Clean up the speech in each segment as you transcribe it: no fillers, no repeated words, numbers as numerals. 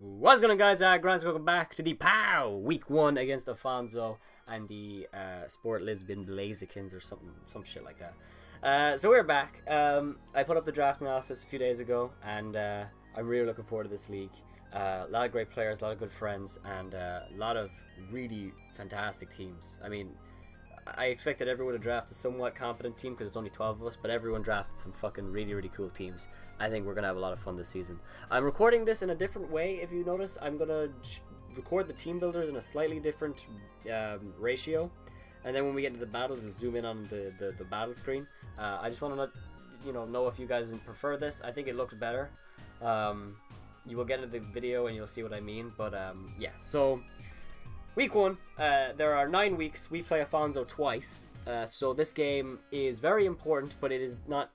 What's going on, guys? Aggronix, welcome back to the POW Week 1 against Afonso and the Sport Lisbon Blazekins or some shit like that. So we're back. I put up the draft analysis a few days ago, and I'm really looking forward to this league. A lot of great players, a lot of good friends, and a lot of really fantastic teams. I mean, I expected everyone to draft a somewhat competent team because it's only 12 of us, but everyone drafted some fucking really cool teams. I think we're going to have a lot of fun this season. I'm recording this in a different way, if you notice. I'm going to record the team builders in a slightly different ratio, and then when we get to the battle, we'll zoom in on the battle screen. I just want to let know if you guys prefer this. I think it looks better. You will get into the video and you'll see what I mean, but yeah, so Week 1, there are 9 weeks. We play Afonso twice, so this game is very important, but it is not,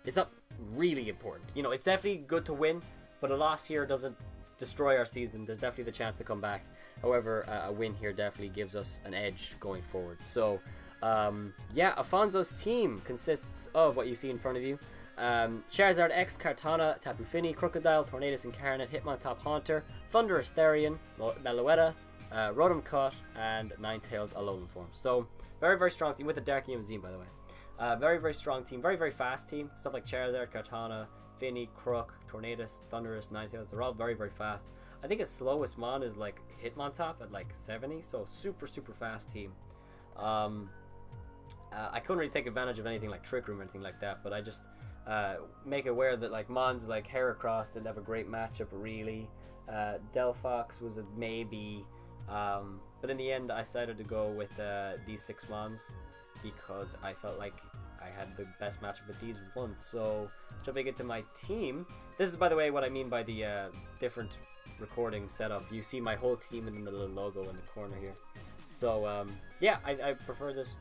it's not really important. It's definitely good to win, but a loss here doesn't destroy our season. There's definitely the chance to come back. However, a win here definitely gives us an edge going forward. So, yeah, Afonso's team consists of what you see in front of you. Charizard X, Kartana, Tapu Fini, Crocodile, Tornadus Incarnate, Hitmontop Haunter, Thunderous Therian, Meloetta, Rotom Cut, and Ninetales Alolan form. So, very strong team with the Dark Zine, by the way. Very strong team, very fast team. Stuff like Charizard, Kartana, Fini, Croc, Tornadus, Thunderous, Ninetales, they're all very fast. I think his slowest mon is like Hitmontop at like 70, so super fast team. I couldn't really take advantage of anything like Trick Room or anything like that, but I just make aware that like mons like Heracross didn't have a great matchup really. Delphox was a maybe, but in the end I decided to go with these 6 mons because I felt like I had the best matchup with these ones. So jumping into my team, this is by the way what I mean by the different recording setup. You see my whole team and then the little logo in the corner here. So yeah, I prefer this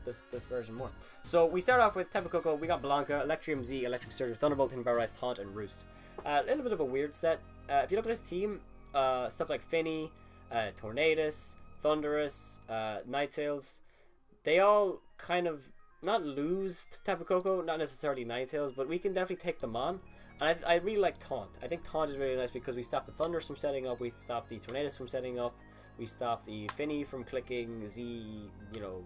version more. So we start off with Tapu Koko. We got Blanca, Electrium Z, Electric Surge, Thunderbolt, Hinbarized, Taunt, and Roost. A little bit of a weird set. If you look at his team, stuff like Fini, Tornadus, Thunderous, Ninetales, they all kind of not lose to Tapu Koko, not necessarily Ninetales, but we can definitely take them on. And I really like Taunt. I think Taunt is really nice because we stop the Thunderous from setting up, we stop the Tornadus from setting up, we stop the Fini from clicking Z,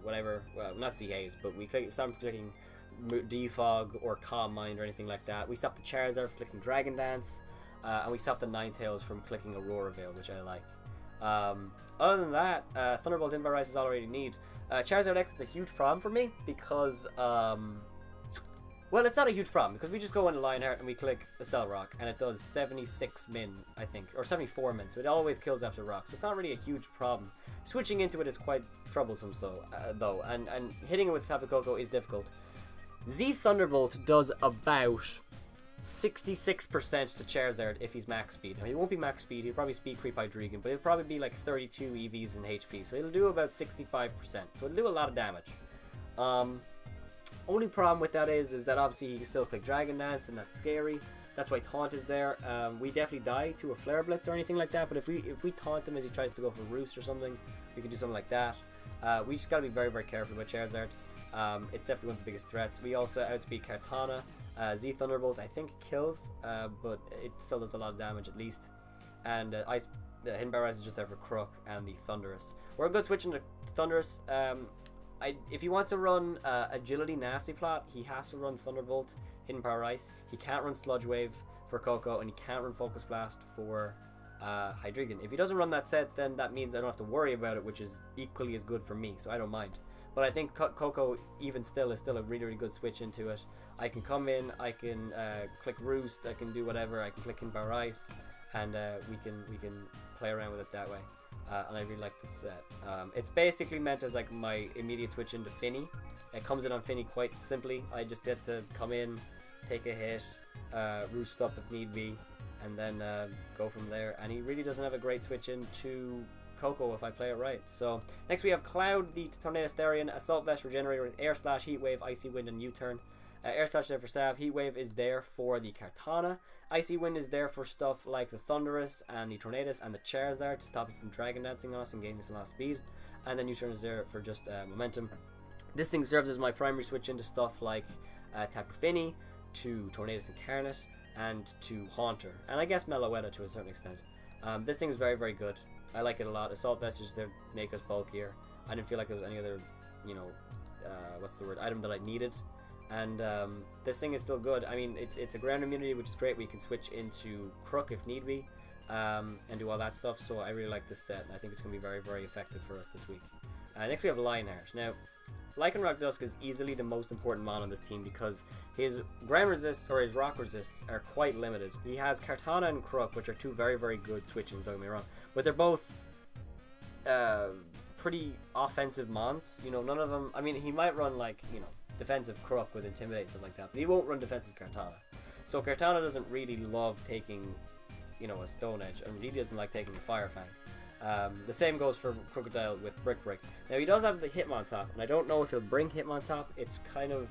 whatever. Well, not Z Haze, but we stop from clicking Defog or Calm Mind or anything like that. We stop the Charizard from clicking Dragon Dance, and we stop the Ninetales from clicking Aurora Veil, which I like. Other than that, Thunderbolt Inbite is all I really need. Charizard X is a huge problem for me because, well, it's not a huge problem because we just go into Lionheart and we click Accel Rock and it does 76 min, I think, or 74 min, so it always kills after rock, so it's not really a huge problem. Switching into it is quite troublesome, though, and hitting it with Tapu Koko is difficult. Z Thunderbolt does about 66% to Charizard if he's max speed. I mean, he won't be max speed, he'll probably speed creep Hydreigon, but it'll probably be like 32 EVs in HP, so it'll do about 65%, so it'll do a lot of damage. Only problem with that is that obviously you can still click Dragon Dance, and that's scary. That's why Taunt is there. We definitely die to a Flare Blitz or anything like that, but if we taunt him as he tries to go for Roost or something, we can do something like that. We just gotta be very careful about Charizard. It's definitely one of the biggest threats. We also outspeed Kartana. Z Thunderbolt I think kills, but it still does a lot of damage at least. And Hidden Barrage is just there for Crook and the Thunderous. We're good switching to Thunderous. If he wants to run Agility Nasty Plot, he has to run Thunderbolt, Hidden Power Ice. He can't run Sludge Wave for Koko, and he can't run Focus Blast for Hydreigon. If he doesn't run that set, then that means I don't have to worry about it, which is equally as good for me, so I don't mind. But I think Koko, even still, is still a really good switch into it. I can come in, I can click Roost, I can do whatever, I can click Hidden Power Ice, and we can play around with it that way. And I really like this set. It's basically meant as like my immediate switch into Fini. It comes in on Fini quite simply. I just get to come in, take a hit, Roost up if need be, and then go from there. And he really doesn't have a great switch into Koko if I play it right. So next we have Cloud, the Tornadus Therian, Assault Vest, Regenerator with Air Slash, Heat Wave, Icy Wind, and U-Turn. Air Slash is there for Stab, Heat Wave is there for the Kartana, Icy Wind is there for stuff like the Thunderous and the Tornadus and the Charizard to stop it from Dragon Dancing on us and gaining us a lot of speed, and then U-Turn is there for just momentum. This thing serves as my primary switch into stuff like Tapu Fini to Tornadus Incarnate, and to Haunter, and I guess Meloetta to a certain extent. This thing is very, very good. I like it a lot. Assault Vest is to make us bulkier. I didn't feel like there was any other, you know, item that I needed. And this thing is still good. I mean, it's a ground immunity, which is great. We can switch into Crook if need be, and do all that stuff. So I really like this set, and I think it's going to be very, very effective for us this week. Next we have Lionheart. Now, Lycanroc Dusk is easily the most important mon on this team because his ground resists or his rock resists are quite limited. He has Kartana and Crook, which are two very, very good switches, don't get me wrong, but they're both pretty offensive mons. You know, none of them. I mean, he might run like, you know, defensive Crook with Intimidate and stuff like that, but he won't run defensive Kartana. So Kartana doesn't really love taking, you know, a Stone Edge, and he doesn't like taking a Fire Fang. The same goes for Crocodile with Brick Break. Now he does have the Hitmontop, and I don't know if he'll bring Hitmontop. It's kind of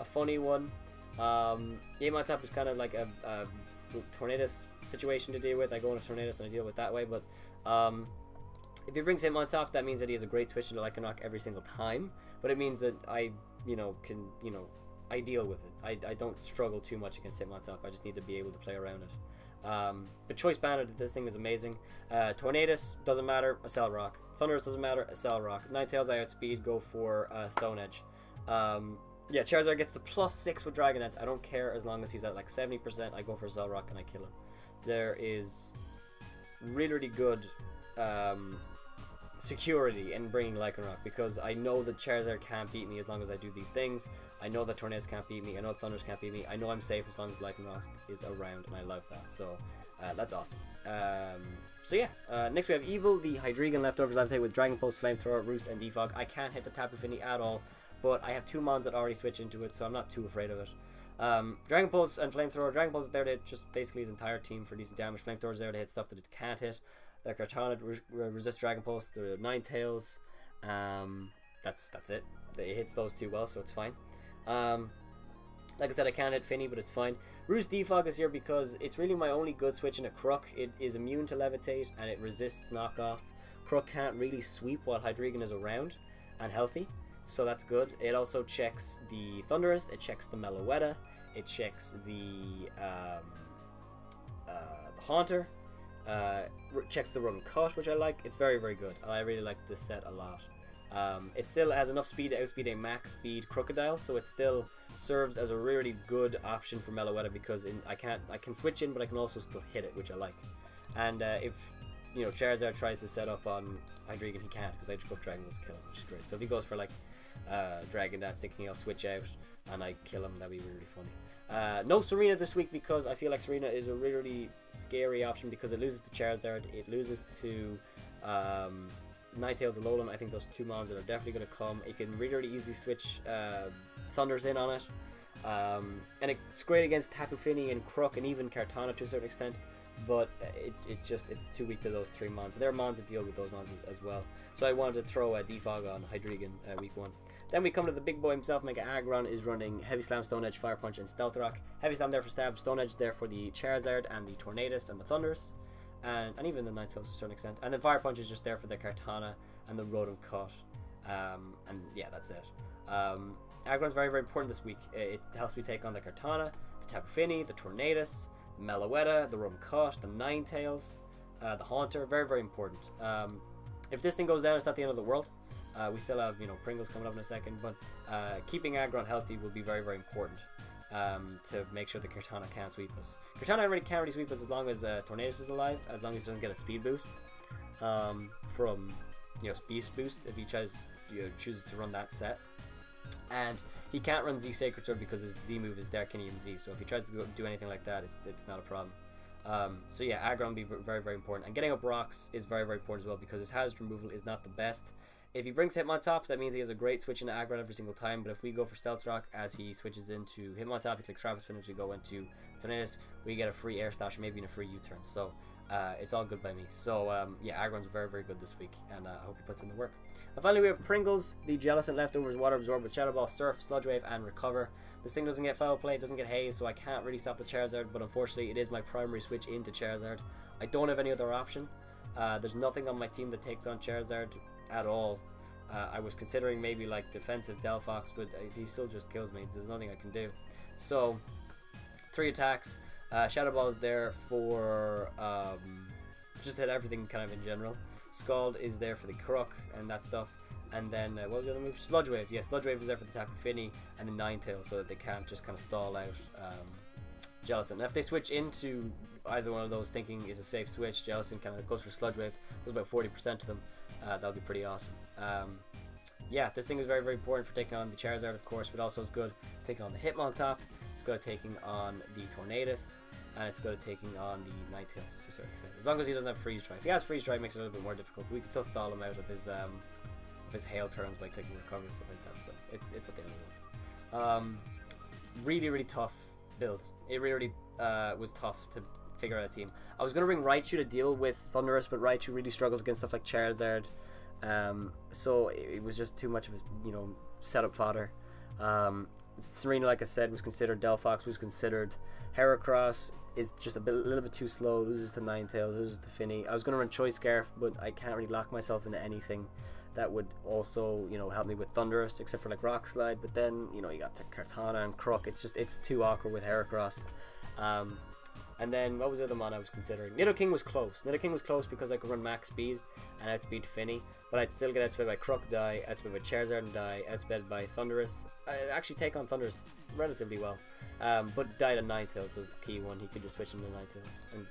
a funny one. The Hitmontop is kind of like a Tornadus situation to deal with. I go into Tornadus and I deal with that way, but if he brings Hitmontop, that means that he has a great switch into Lycanroc every single time, but it means that I, you know, can, you know, I deal with it. I don't struggle too much against Hitmontop. I just need to be able to play around it. But Choice Bandit, this thing is amazing. Tornadus doesn't matter, Accelerock. Thunderous doesn't matter, Accelerock. Ninetales I outspeed, go for Stone Edge. Yeah, Charizard gets the +6 with Dragon Dance. I don't care as long as he's at like 70%. I go for Accelerock and I kill him. There is really, really good security in bringing Lycanroc because I know that Charizard can't beat me as long as I do these things. I know that Tornadus can't beat me. I know Thunders can't beat me. I know I'm safe as long as Lycanroc is around, and I love that. So that's awesome. So yeah, next we have Evil, the Hydreigon Leftovers Levitate with Dragon Pulse, Flamethrower, Roost, and Defog. I can't hit the Tapu Fini at all, but I have two mons that already switch into it, so I'm not too afraid of it. Dragon Pulse and Flamethrower. Dragon Pulse is there to hit just basically his entire team for decent damage. Flamethrower is there to hit stuff that it can't hit. The Kartana resist Dragon Pulse. The Ninetales. That's it. It hits those two well, so it's fine. Like I said, I can't hit Finny, but it's fine. Roost Defog is here because it's really my only good switch in a Crook. It is immune to Levitate and it resists knockoff. Crook can't really sweep while Hydreigon is around and healthy, so that's good. It also checks the Thunderous, it checks the Meloetta, it checks the Haunter, checks the Run Cut, which I like. It's very, very good. I really like this set a lot. It still has enough speed to outspeed a max speed Crocodile, so it still serves as a really good option for Meloetta because I can switch in, but I can also still hit it, which I like. And if, you know, Charizard tries to set up on Hydreigon, he can't because I just go for Dragon Ball to kill him, which is great. So if he goes for like Dragon Dance, thinking I'll switch out and I kill him, that'd be really funny. No Serena this week because I feel like Serena is a really scary option because it loses to Charizard, it loses to Ninetales and Alolan. I think those two mons that are definitely going to come. It can really, really easily switch Thunders in on it. And it's great against Tapu Fini and Crook and even Kartana to a certain extent. But it's too weak to those three mons. There are mons that deal with those mons as well. So I wanted to throw a Defog on Hydreigon week 1. Then we come to the big boy himself. Mega Aggron is running Heavy Slam, Stone Edge, Fire Punch, and Stealth Rock. Heavy Slam there for Stab, Stone Edge there for the Charizard and the Tornadus and the Thunders. And even the Ninetales to a certain extent. And then Fire Punch is just there for the Kartana and the Rotom Cut. And yeah, that's it. Aggron's very, very important this week. It helps me take on the Kartana, the Tapu Fini, the Tornadus, the Meloetta, the Rotom Cut, the Ninetales, the Haunter. Very, very important. If this thing goes down, it's not the end of the world. We still have, you know, Pringles coming up in a second, but keeping Aggron healthy will be very, very important. To make sure the Kartana can't sweep us. Kartana already can't really sweep us as long as Tornadus is alive, as long as he doesn't get a speed boost from, you know, speed boost if he chooses to run that set. And he can't run Z Sacred Sword because his Z move is Darkinium Z, so if he tries to do anything like that, it's not a problem. So yeah, Aggron will be very, very important. And getting up rocks is very, very important as well because his hazard removal is not the best. If he brings Hitmontop, that means he has a great switch into Aggron every single time, but if we go for Stealth Rock as he switches into Hitmontop, he clicks Rapid Spin, as we go into Tornadus, we get a free Air Slash, maybe in a free U-turn, so it's all good by me. So yeah, Aggron's very, very good this week, and I hope he puts in the work. And finally we have Pringles, the Jellicent Leftovers, Water Absorb with Shadow Ball, Surf, Sludge Wave, and Recover. This thing doesn't get Foul Play, it doesn't get Haze, so I can't really stop the Charizard, but unfortunately it is my primary switch into Charizard. I don't have any other option. There's nothing on my team that takes on Charizard at all. I was considering maybe like defensive Delphox, but he still just kills me. There's nothing I can do. So 3 attacks. Shadow Ball is there for just hit everything kind of in general. Scald is there for the Crook and that stuff. And then, what was the other move? Sludge Wave. Yeah, Sludge Wave is there for the Tapu Fini and the Ninetales so that they can't just kind of stall out Jellicent. And if they switch into either one of those thinking is a safe switch, Jellicent kind of goes for Sludge Wave, does about 40% of them. That'll be pretty awesome. Yeah, this thing is very, very important for taking on the Charizard, of course, but also is good taking on the Hitmontop. It's good at taking on the Tornadus, and it's good at taking on the Ninetales to a certain extent. As long as he doesn't have Freeze Dry. If he has Freeze Dry, it makes it a little bit more difficult. But we can still stall him out of his hail turns by clicking Recover and stuff like that. So it's at the end of the world. Really, really tough build. It really was tough to figure out a team. I was gonna bring Raichu to deal with Thundurus, but Raichu really struggles against stuff like Charizard. So it was just too much of his, setup fodder. Serena, like I said, was considered. Delphox was considered. Heracross is just a little bit too slow. Loses to Ninetales, loses to Finny. I was going to run Choice Scarf, but I can't really lock myself into anything that would also, help me with Thundurus, except for like Rock Slide. But then, you got Kartana and Crook. It's too awkward with Heracross. And then, what was the other mon I was considering? Nidoking was close. Nidoking was close because I could run max speed and outspeed Finny, but I'd still get outsped by Crook, die, outsped by Charizard and die, outsped by Thundurus. I actually take on Thundurus relatively well, but died at Ninetales was the key one. He could just switch into Ninetales and,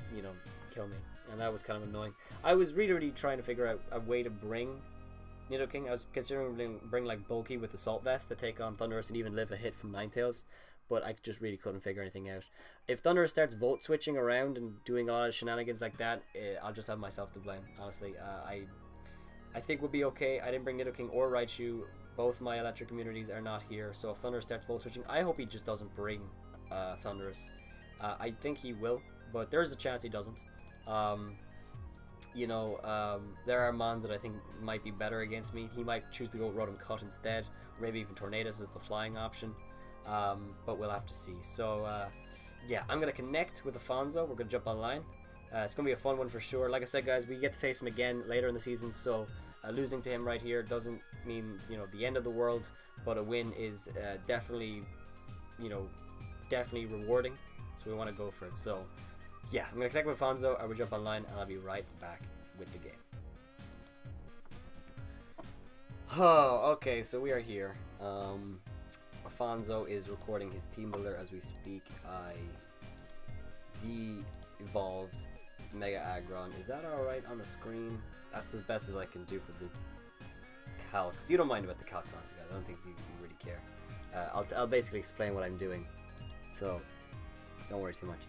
kill me, and that was kind of annoying. I was really, really trying to figure out a way to bring Nidoking. I was considering bring like Bulky with Assault Vest to take on Thundurus and even live a hit from Ninetales, but I just really couldn't figure anything out. If Thundurus starts Volt switching around and doing a lot of shenanigans like that, I'll just have myself to blame, honestly. I think we'll be okay. I didn't bring Nidoking or Raichu. Both my electric communities are not here, so if Thundurus starts Volt switching, I hope he just doesn't bring Thundurus. I think he will, but there's a chance he doesn't. There are mons that I think might be better against me. He might choose to go Rotom Cut instead, or maybe even Tornadus is the flying option. But we'll have to see. So yeah, I'm gonna connect with Afonso. We're gonna jump online. It's gonna be a fun one for sure. Like I said, guys, we get to face him again later in the season, so losing to him right here doesn't mean the end of the world, but a win is definitely rewarding, so we want to go for it. So yeah, I'm gonna connect with Afonso. I will jump online and I'll be right back with the game. Oh, okay, so we are here. Afonso is recording his team builder as we speak. I de-evolved Mega Aggron. Is that alright on the screen? That's the best as I can do for the calcs. You don't mind about the calc, honestly, guys. I don't think you really care. I'll basically explain what I'm doing, so don't worry too much.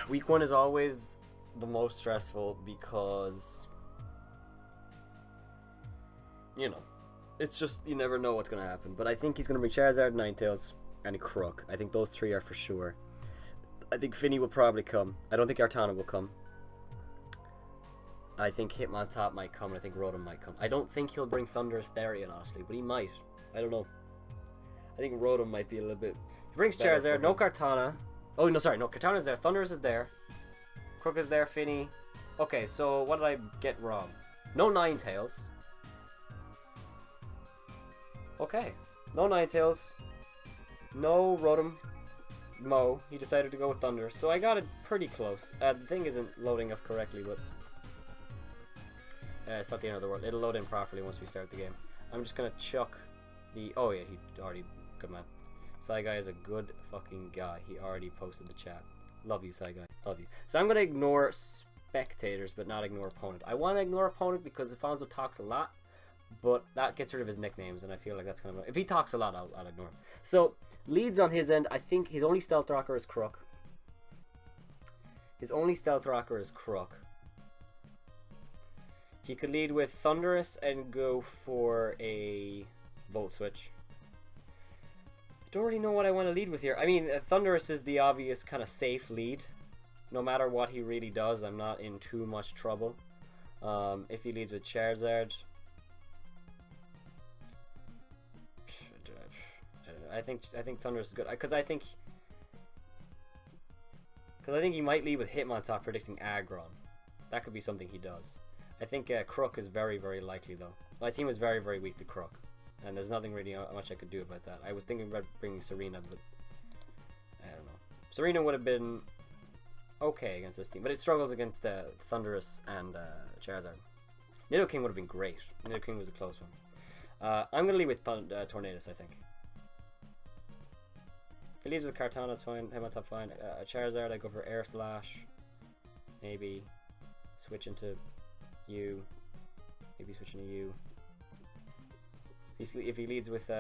Week 1 is always the most stressful because it's just, you never know what's going to happen. But I think he's going to bring Charizard, Ninetales, and a Crook. I think those 3 are for sure. I think Finny will probably come. I don't think Artana will come. I think Hitmontop might come, and I think Rotom might come. I don't think he'll bring Thundurus Therian, honestly, but he might. I don't know. I think Rotom might be a little bit... He brings Charizard, no Kartana. Oh, no, sorry, no, Kartana's there. Thundurus is there. Crook is there, Finny. Okay, so what did I get wrong? No Ninetales. Okay, no Ninetales, no Rotom, Mo. He decided to go with Thunder, so I got it pretty close. The thing isn't loading up correctly, but it's not the end of the world. It'll load in properly once we start the game. I'm just gonna chuck the... Oh yeah, he already... Good man. Saigai is a good fucking guy. He already posted the chat. Love you, Saigai. Love you. So I'm gonna ignore spectators, but not ignore opponent. I want to ignore opponent because Afonso talks a lot, but that gets rid of his nicknames, and I feel like that's kind of... If he talks a lot, I'll ignore him. So, leads on his end, I think his only Stealth Rocker is Crook. His only Stealth Rocker is Crook. He could lead with Thundurus and go for a Volt Switch. I don't really know what I want to lead with here. I mean, Thundurus is the obvious kind of safe lead. No matter what he really does, I'm not in too much trouble. If he leads with Charizard... I think Thundurus is good because I think he might lead with Hitmontop predicting Aggron. That could be something he does. I think Crook is very, very likely though. My team is very, very weak to Crook, and there's nothing really much I could do about that. I was thinking about bringing Serena, but I don't know. Serena would have been okay against this team, but it struggles against Thundurus and Charizard. Nidoking would have been great. Nidoking was a close one. I'm going to leave with Tornadus, I think. If he leaves with Kartana, it's fine. Top fine. Charizard, I go for Air Slash. Maybe switch into you. Maybe switch into you. If he leads with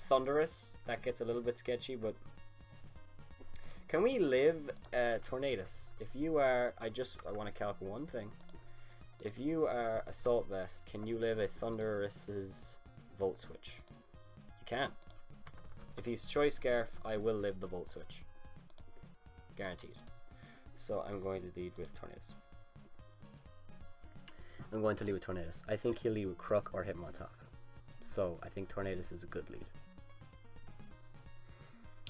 Thundurus, that gets a little bit sketchy, but can we live Tornadus? If you are, I want to calc one thing. If you are Assault Vest, can you live a Thundurus's Volt Switch? You can. If he's Choice Scarf, I will live the Volt Switch. Guaranteed. So I'm going to lead with Tornadus. I'm going to lead with Tornadus. I think he'll lead with Crook or Hitmontop. So I think Tornadus is a good lead.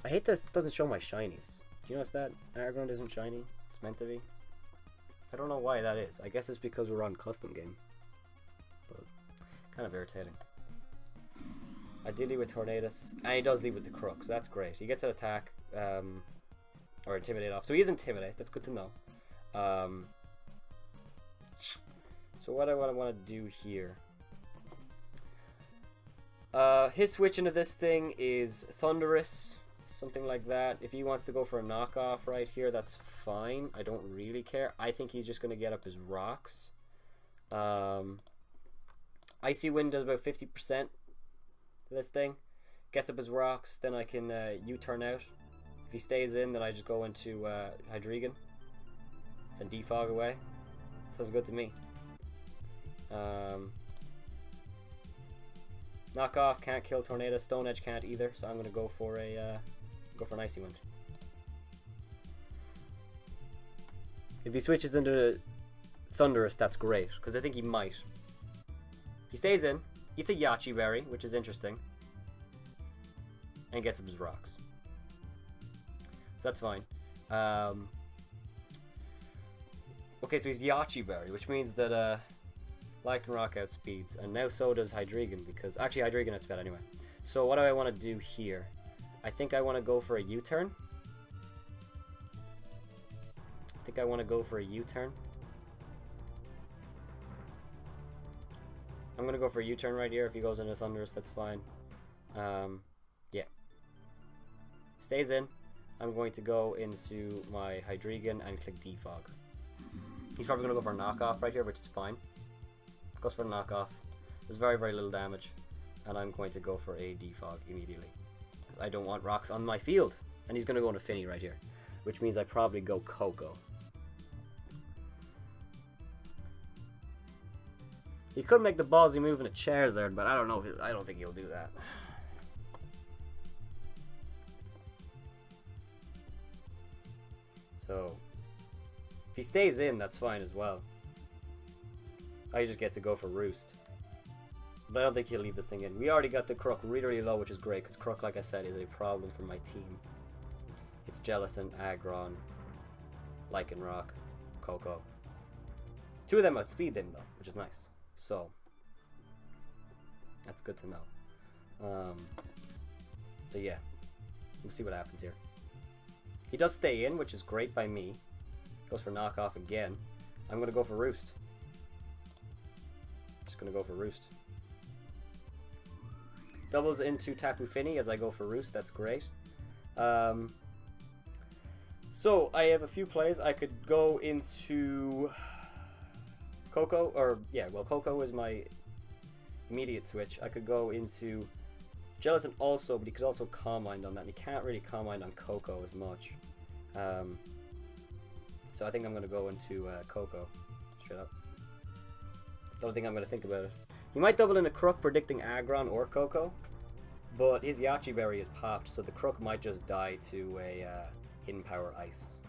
I hate this doesn't show my shinies. Do you notice that? Aggron isn't shiny. It's meant to be. I don't know why that is. I guess it's because we're on custom game. But kind of irritating. I did lead with Tornadus. And he does lead with the Crook, so that's great. He gets an attack or Intimidate off. So he is Intimidate. That's good to know. So what I want to do here. His switch into this thing is Thundurus. Something like that. If he wants to go for a knockoff right here, that's fine. I don't really care. I think he's just going to get up his rocks. Icy Wind does about 50% to this thing. Gets up his rocks, then I can U-turn out. If he stays in, then I just go into Hydreigon. Then defog away. Sounds good to me. Knockoff can't kill Tornado. Stone Edge can't either, so I'm going to go for an Icy Wind. If he switches into Thundurus, that's great, because I think he might. He stays in, eats a Yachi Berry, which is interesting, and gets up his rocks. So that's fine. Okay, so he's Yachi Berry, which means that Lycanroc outspeeds, and now so does Hydreigon, because actually Hydreigon outsped anyway. So what do I want to do here? I think I want to go for a U-turn. I'm going to go for a U-turn right here. If he goes into Thundurus, that's fine. Yeah. Stays in. I'm going to go into my Hydreigon and click Defog. He's probably going to go for a knockoff right here, which is fine. Goes for a knockoff. There's very, very little damage. And I'm going to go for a Defog immediately. Because I don't want rocks on my field. And he's going to go into Finny right here. Which means I probably go Coco. He could make the ballsy move in a Charizard, but I don't know. I don't think he'll do that. So, if he stays in, that's fine as well. I just get to go for Roost. But I don't think he'll leave this thing in. We already got the Crook really, really low, which is great, because Crook, like I said, is a problem for my team. It's Jellicent, Aggron, Lycanroc, Coco. Two of them outspeed him, though, which is nice. So, that's good to know. So yeah, we'll see what happens here. He does stay in, which is great by me. Goes for knockoff again. I'm going to go for Roost. Just going to go for Roost. Doubles into Tapu Fini as I go for Roost. That's great. So, I have a few plays. I could go into Coco, or yeah, well, Coco is my immediate switch. I could go into Jellicent also, but he could also Calm Mind on that, and he can't really Calm Mind on Coco as much. So I think I'm going to go into Coco, straight up. Don't think I'm going to think about it. He might double in a Crook, predicting Aggron or Coco, but his Yachi Berry is popped, so the Crook might just die to a Hidden Power Ice.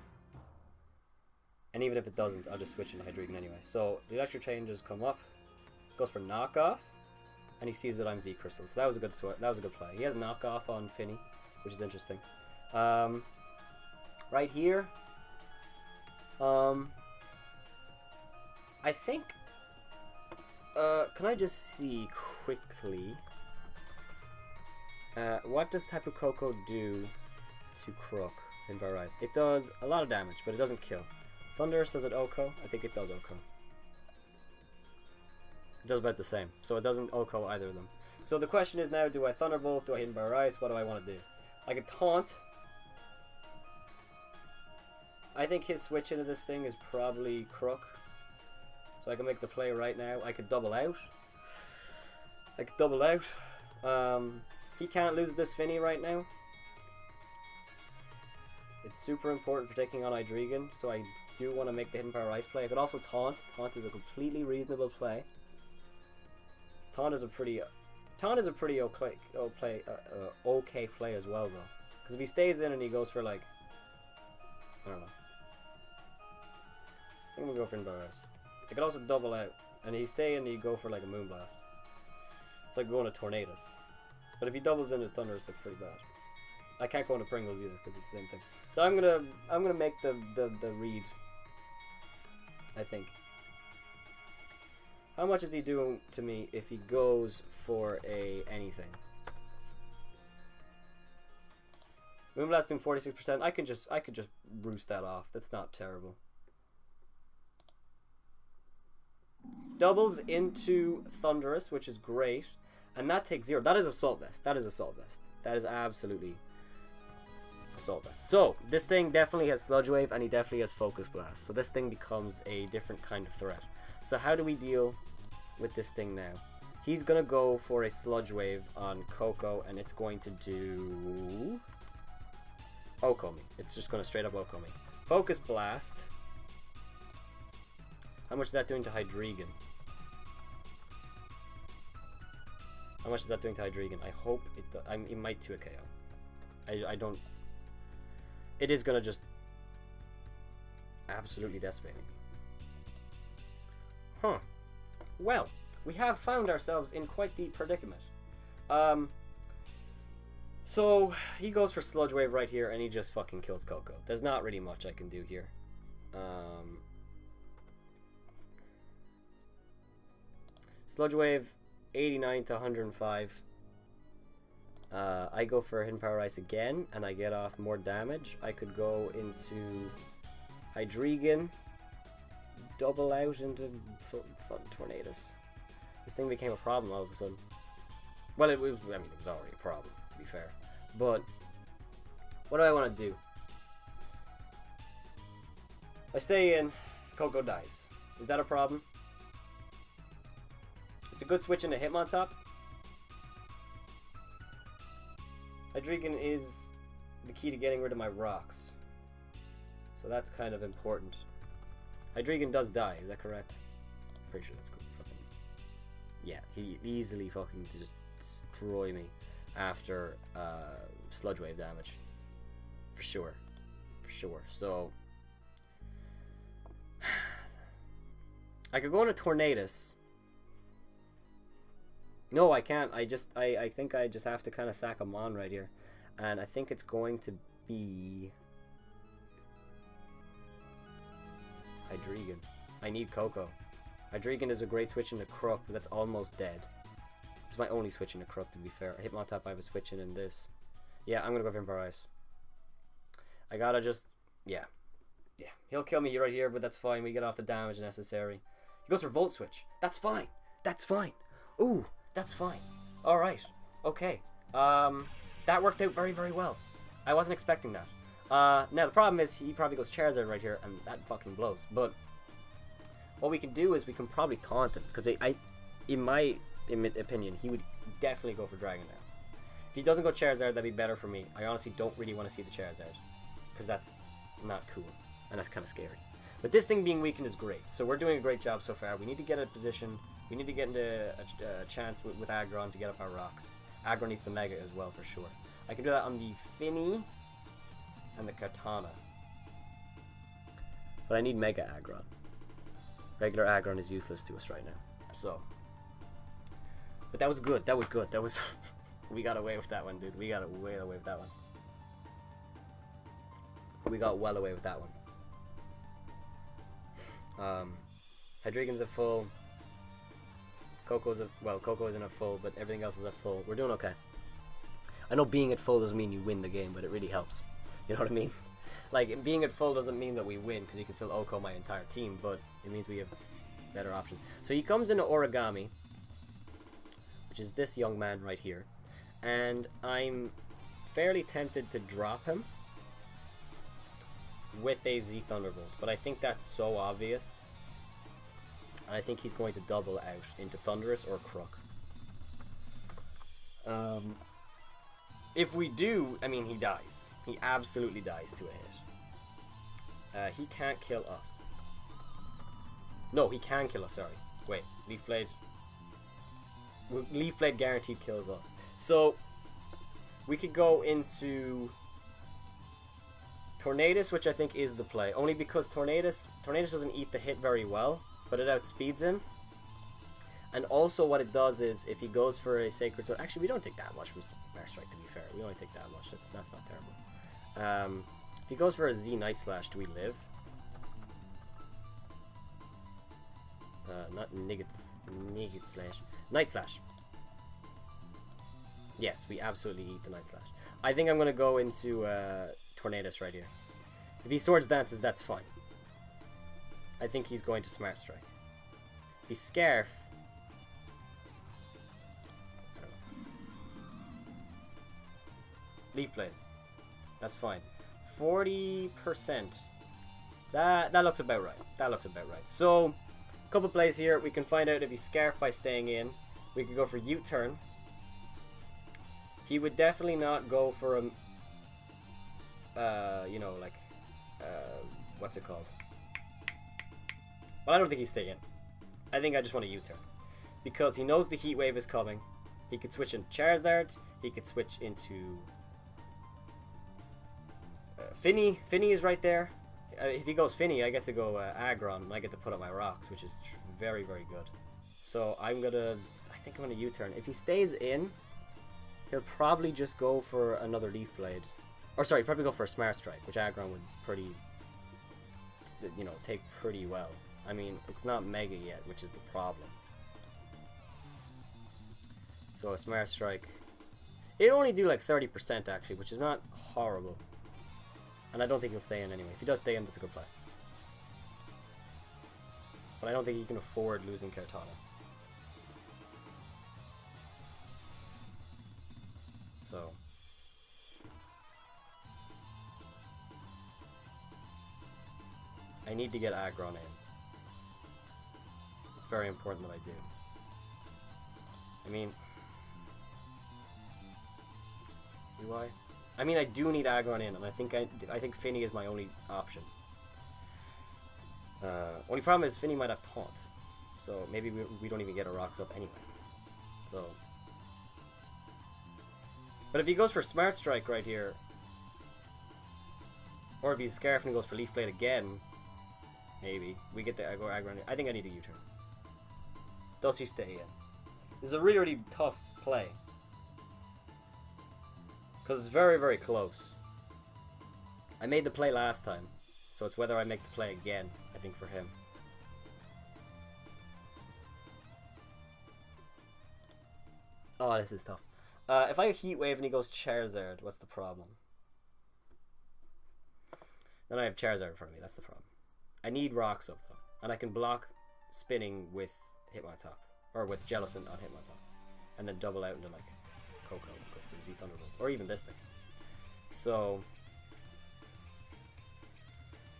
And even if it doesn't, I'll just switch into Hydreigon anyway. So the electric changes come up, goes for knockoff, and he sees that I'm Z Crystal. So that was a good play. He has knockoff on Finny, which is interesting. Right here, I think. Can I just see quickly? What does Tapu Koko do to Crook? Hidden Power Rise. It does a lot of damage, but it doesn't kill. Thunderous, does it OHKO? I think it does OHKO. It does about the same, so it doesn't OHKO either of them. So the question is now, do I Thunderbolt, do I Hidden Power Rise, what do I want to do? I could Taunt. I think his switch into this thing is probably Crook. So I can make the play right now. I could double out. He can't lose this Finny right now. It's super important for taking on Hydreigon, so I do want to make the Hidden Power Rise play. I could also Taunt. Taunt is a completely reasonable play. Taunt is a pretty okay play as well, though. Because if he stays in and he goes for, like, I don't know. I think I'm going to go for Hidden Power Rise. I could also double out, and he stay in and he go for, like, a Moonblast. It's like going to Tornadus. But if he doubles into Thunderous, that's pretty bad. I can't go into Pringles either, because it's the same thing. So I'm gonna make the read, I think. How much is he doing to me if he goes for a anything? Moonblast doing 46%. I could just roost that off. That's not terrible. Doubles into Thunderous, which is great, and that takes 0. That is Assault Vest. That is Assault Vest. That is absolutely Assault Vest. So this thing definitely has Sludge Wave, and he definitely has Focus Blast. So this thing becomes a different kind of threat. So how do we deal with this thing now? He's gonna go for a Sludge Wave on Coco, and it's going to do OHKO me. It's just gonna straight up OHKO me. Focus Blast. How much is that doing to Hydreigon? How much is that doing to Hydreigon? I hope it does. It might do a KO. I don't... It is gonna just absolutely decimate me. Huh. Well, we have found ourselves in quite the predicament. So, he goes for Sludge Wave right here, and he just fucking kills Coco. There's not really much I can do here. Sludge Wave, 89 to 105. I go for Hidden Power Ice again, and I get off more damage. I could go into Hydreigon, double out into Tornadus. This thing became a problem all of a sudden. Well, it was already a problem, to be fair. But, what do I want to do? I stay in, Coco dies. Is that a problem? It's a good switch into Hitmontop. Hydreigon is the key to getting rid of my rocks. So that's kind of important. Hydreigon does die, is that correct? Pretty sure that's good. Fucking... Yeah, he easily fucking just destroy me after Sludge Wave damage. For sure. For sure. So I could go into Tornadus. No, I can't. I think I just have to kind of sack a Mon right here. And I think it's going to be Hydreigon. I need Coco. Hydreigon is a great switch into Crook, but that's almost dead. It's my only switch into Crook, to be fair. Hitmontop, I have a switch in this. Yeah, I'm going to go for Hidden Power Ice. I gotta just... Yeah. Yeah. He'll kill me right here, but that's fine. We get off the damage necessary. He goes for Volt Switch. That's fine. That's fine. Ooh. That's fine. Alright. Okay. That worked out very, very well. I wasn't expecting that. Now, the problem is he probably goes Charizard right here, and that fucking blows. But what we can do is we can probably taunt him. Because in my opinion, he would definitely go for Dragon Dance. If he doesn't go Charizard, that'd be better for me. I honestly don't really want to see the Charizard. Because that's not cool. And that's kind of scary. But this thing being weakened is great. So we're doing a great job so far. We need to get a position... We need to get into a chance with Aggron to get up our rocks. Aggron needs the Mega as well, for sure. I can do that on the Finny and the Katana. But I need Mega Aggron. Regular Aggron is useless to us right now. So. But that was good. That was good. That was... We got away with that one, dude. We got way away with that one. We got well away with that one. Hydreigon's at full. Coco isn't at full, but everything else is at full. We're doing okay. I know being at full doesn't mean you win the game, but it really helps. You know what I mean? Like, being at full doesn't mean that we win, because he can still OHKO my entire team, but it means we have better options. So he comes into Origami, which is this young man right here, and I'm fairly tempted to drop him with a Z Thunderbolt, but I think that's so obvious. I think he's going to double out into Thunderous or Crook. If we do, I mean, he dies. He absolutely dies to a hit. He can't kill us. No, he can kill us, sorry. Wait, Leaf Blade. Well, Leaf Blade guaranteed kills us. So, we could go into Tornadus, which I think is the play. Only because Tornadus doesn't eat the hit very well, but it outspeeds him. And also what it does is, if he goes for a Sacred Sword... Actually, we don't take that much from Smash Strike, to be fair. We only take that much. That's not terrible. If he goes for a Z Night Slash, do we live? Not Night Slash. Night Slash. Yes, we absolutely eat the Night Slash. I think I'm going to go into Tornadus right here. If he Swords Dances, that's fine. I think he's going to Smart Strike. If he Scarf... I don't know. Leaf Blade. That's fine. 40%. That looks about right. That looks about right. So, a couple plays here. We can find out if he's Scarf by staying in. We could go for U-turn. He would definitely not go for a, you know, like, what's it called? Well, I don't think he's staying in. I think I just want a U-turn. Because he knows the Heat Wave is coming. He could switch into Charizard. He could switch into Finny. Finny is right there. If he goes Finny, I get to go Aggron, and I get to put up my rocks, which is very, very good. So I think I'm gonna U-turn. If he stays in, he'll probably just go for another Leaf Blade. Or sorry, probably go for a Smart Strike, which Aggron would pretty, you know, take pretty well. I mean, it's not Mega yet, which is the problem. So a Smart Strike, it'll only do like 30% actually, which is not horrible. And I don't think he'll stay in anyway. If he does stay in, that's a good play. But I don't think he can afford losing Kartana. So... I need to get Aggron in. It's very important that I do. I mean... Do I? I mean, I do need Aggron in, and I think Finny is my only option. Only problem is Finny might have Taunt. So maybe we don't even get a Rocks up anyway. So... But if he goes for Smart Strike right here, or if he's Scarf and goes for Leaf Blade again, maybe we get the Aggron. I think I need a U-turn. Does he stay in? This is a really, really tough play. Because it's very, very close. I made the play last time, so it's whether I make the play again, I think, for him. Oh, this is tough. If I Heat Wave and he goes Charizard, what's the problem? Then I have Charizard in front of me, that's the problem. I need Rocks up though, and I can block spinning with Hitmontop, or with Jellicent on Hitmontop, and then double out into like Coco, go for Z Thunderbolt, or even this thing. So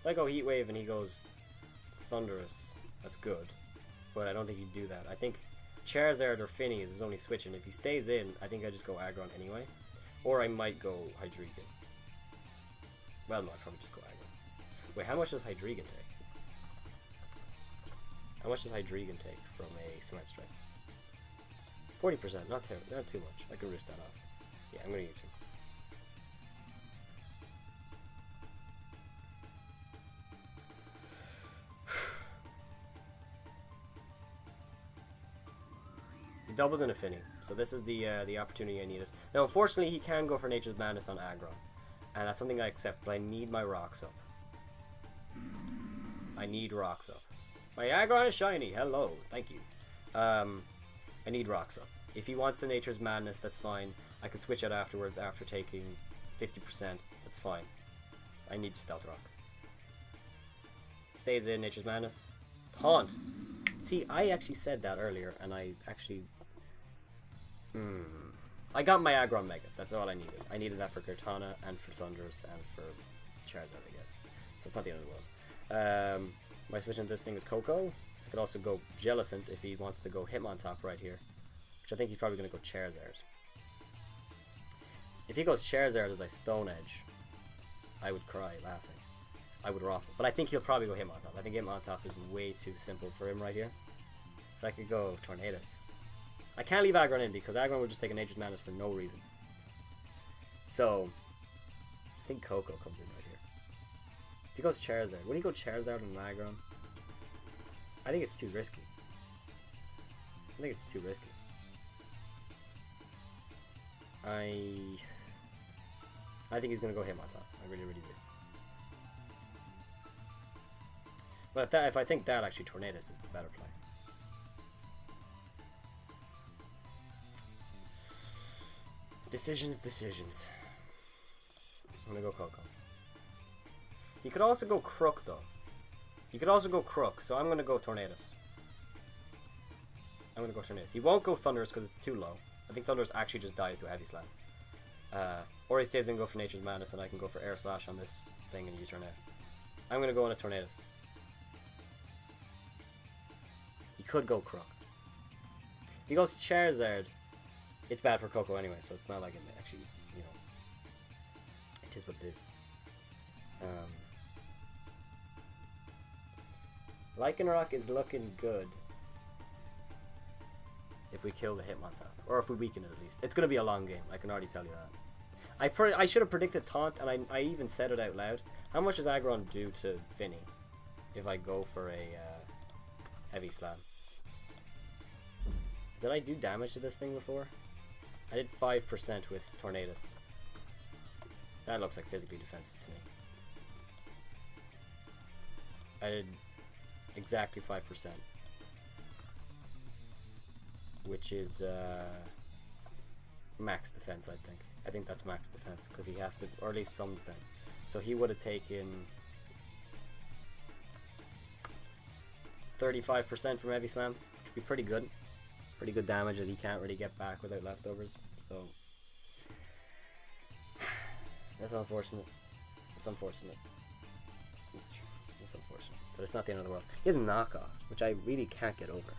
if I go Heat Wave and he goes Thunderous, that's good, but I don't think he'd do that. I think Charizard or Finny is his only switch, and if he stays in, I think I just go Aggron anyway, or I might go Hydreigon. Well, no, I'd probably just go Aggron. Wait, how much does Hydreigon take? How much does Hydreigon take from a Smart Strike? 40%, not too much. I can roost that off. Yeah, I'm gonna use him. He doubles in Affinity, so this is the opportunity I needed. Now, unfortunately, he can go for Nature's Madness on Aggron, and that's something I accept. But I need my Rocks up. I need Rocks up. My Aggron is shiny. Hello, thank you. I need Rocks up. If he wants the Nature's Madness, that's fine. I can switch out afterwards after taking 50%. That's fine. I need to Stealth Rock. Stays in, Nature's Madness. Taunt! See, I actually said that earlier, and I actually... I got my Aggron Mega. That's all I needed. I needed that for Cortana, and for Thundurus, and for Charizard, I guess. So it's not the end of the world. My switching to this thing is Coco. I could also go Jellicent if he wants to go Hitmontop right here. Which I think he's probably going to go Charizard. If he goes Charizard as I Stone Edge, I would cry laughing. I would raffle. But I think he'll probably go Hitmontop. I think Hitmontop is way too simple for him right here. So I could go Tornadus. I can't leave Aggron in because Aggron would just take a Nature's Madness for no reason. So, I think Coco comes in right here. If he goes Charizard, would he go Charizard and Aggron? I think it's too risky. I think it's too risky. I think he's gonna go Hitmontop. I really, really do. But if I think that actually Tornadus is the better play. Decisions. I'm gonna go Coco. He could also go Crook though. He could also go Crook, so I'm gonna go Tornadus. He won't go Thundurus because it's too low. I think Thundurus actually just dies to a Heavy Slam. Or he stays and go for Nature's Madness, and I can go for Air Slash on this thing and U-turn out. I'm gonna go on a Tornadus. He could go Crook. If he goes Charizard, it's bad for Coco anyway, so it's not like it actually, you know, it is what it is. Lycanroc is looking good if we kill the Hitmontop, or if we weaken it at least. It's going to be a long game, I can already tell you that. I should have predicted Taunt, and I even said it out loud. How much does Aggron do to Finny if I go for a Heavy Slam? Did I do damage to this thing before? I did 5% with Tornadus. That looks like physically defensive to me. I did exactly 5%. Which is max defense, I think. I think that's max defense, because he has to, or at least some defense. So he would have taken 35% from Heavy Slam, which would be pretty good. Pretty good damage that he can't really get back without leftovers. So that's unfortunate. It's unfortunate. It's true. It's unfortunate. But it's not the end of the world. He has a knockoff, which I really can't get over.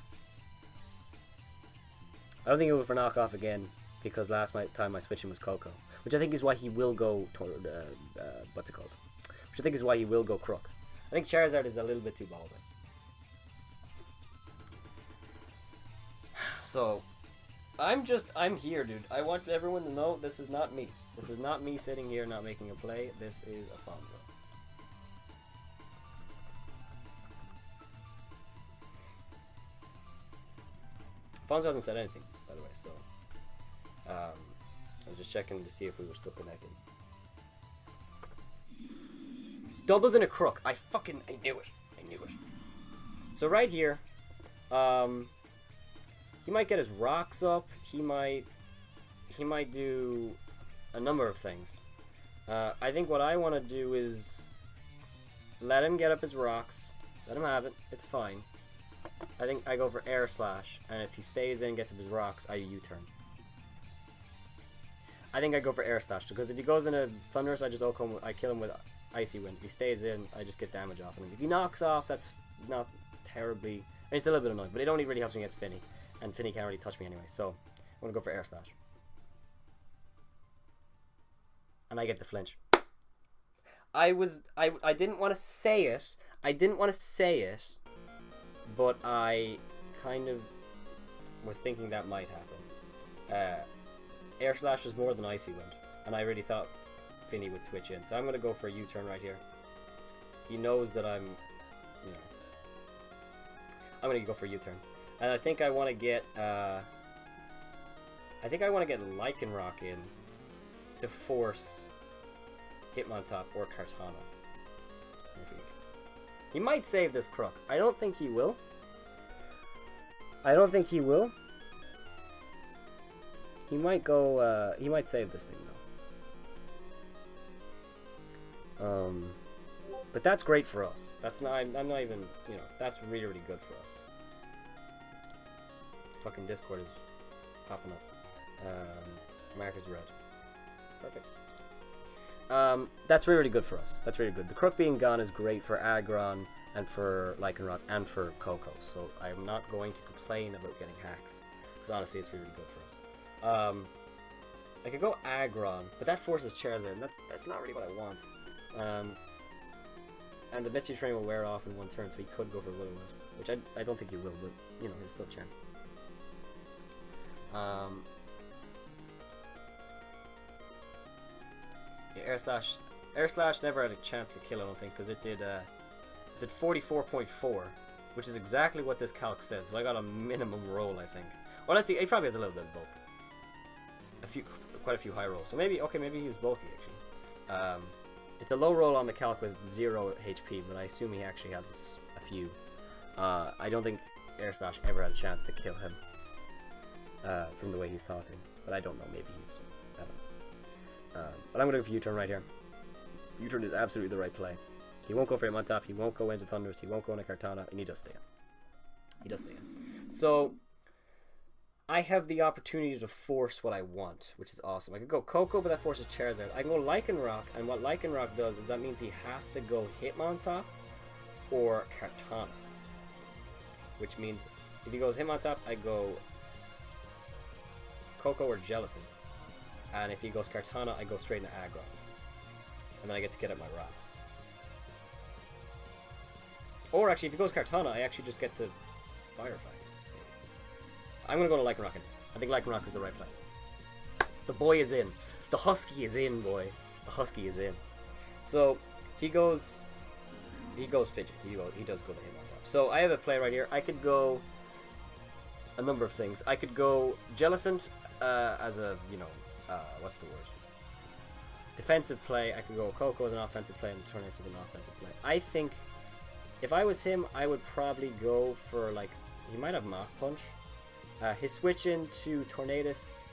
I don't think he'll go for knockoff again, because last time I switched him was Coco, which I think is why he will go what's it called? Which I think is why he will go Crook. I think Charizard is a little bit too ballsy. So, I'm here, dude. I want everyone to know this is not me. This is not me sitting here not making a play. This is Afonso. Afonso hasn't said anything, by the way, so I'm just checking to see if we were still connected. Doubles in a Crook. I knew it. I knew it. So right here, he might get his rocks up. He might do a number of things. I think what I want to do is let him get up his rocks. Let him have it. It's fine. I think I go for Air Slash, and if he stays in, gets up his rocks, I U-turn. I think I go for Air Slash, because if he goes into Thundurus, I kill him with Icy Wind. If he stays in, I just get damage off him. If he knocks off, that's not terribly... I mean, it's a little bit annoying, but it only really helps me against Finny. And Finny can't really touch me anyway, so I'm going to go for Air Slash. And I get the flinch. I didn't want to say it. But I kind of was thinking that might happen. Air Slash was more than Icy Wind, and I really thought Finny would switch in. So I'm going to go for a U-turn right here. He knows that I'm going to go for a U-turn. And I think I want to get Lycanroc in to force Hitmontop or Kartana. He might save this Crook. I don't think he will. He might go, he might save this thing But that's great for us. That's not. I'm not even. You know, that's really, really good for us. Fucking Discord is popping up. Mark is red. Perfect. That's really, really good for us. That's really good. The Crook being gone is great for Aggron and for Lycanroc and for Coco. So I'm not going to complain about getting hacks. Because honestly, it's really, really good for us. I could go Aggron, but that forces Charizard, and that's not really what I want. And the Misty Train will wear off in one turn, so he could go for Will-O-Wisp, which I don't think he will, but, you know, there's still a chance. Yeah, Air Slash never had a chance to kill, I don't think, because it did 44.4, which is exactly what this calc said, so I got a minimum roll, I think. Well, let's see, he probably has a little bit of bulk. Quite a few high rolls, so maybe he's bulky, actually. It's a low roll on the calc with 0 HP, but I assume he actually has a few. I don't think Air Slash ever had a chance to kill him from the way he's talking, but I don't know, maybe he's... I don't know. But I'm going to go for U-turn right here. U-turn is absolutely the right play. He won't go for him on top, he won't go into Thundurus, he won't go into Kartana, and he does stay in. He does stay in. So, I have the opportunity to force what I want, which is awesome. I could go Coco, but that forces Charizard. I can go Lycanroc, and what Lycanroc does is that means he has to go Hitmontop or Kartana. Which means, if he goes Hitmontop, I go Coco or Jellicent. And if he goes Kartana, I go straight into Aggro. And then I get to get at my rocks. Or actually, if he goes Kartana, I actually just get to Firefight. I'm going to go to Lycanroc. I think Lycanroc is the right play. The boy is in. The Husky is in, boy. The Husky is in. So, he goes Fidget. He does go to Hitmontop. So, I have a play right here. I could go a number of things. I could go Jellicent as a, you know, what's the word? Defensive play. I could go Coco as an offensive play and Tornadus as an offensive play. I think if I was him, I would probably go for, like, he might have Mach Punch. His switch into Tornadus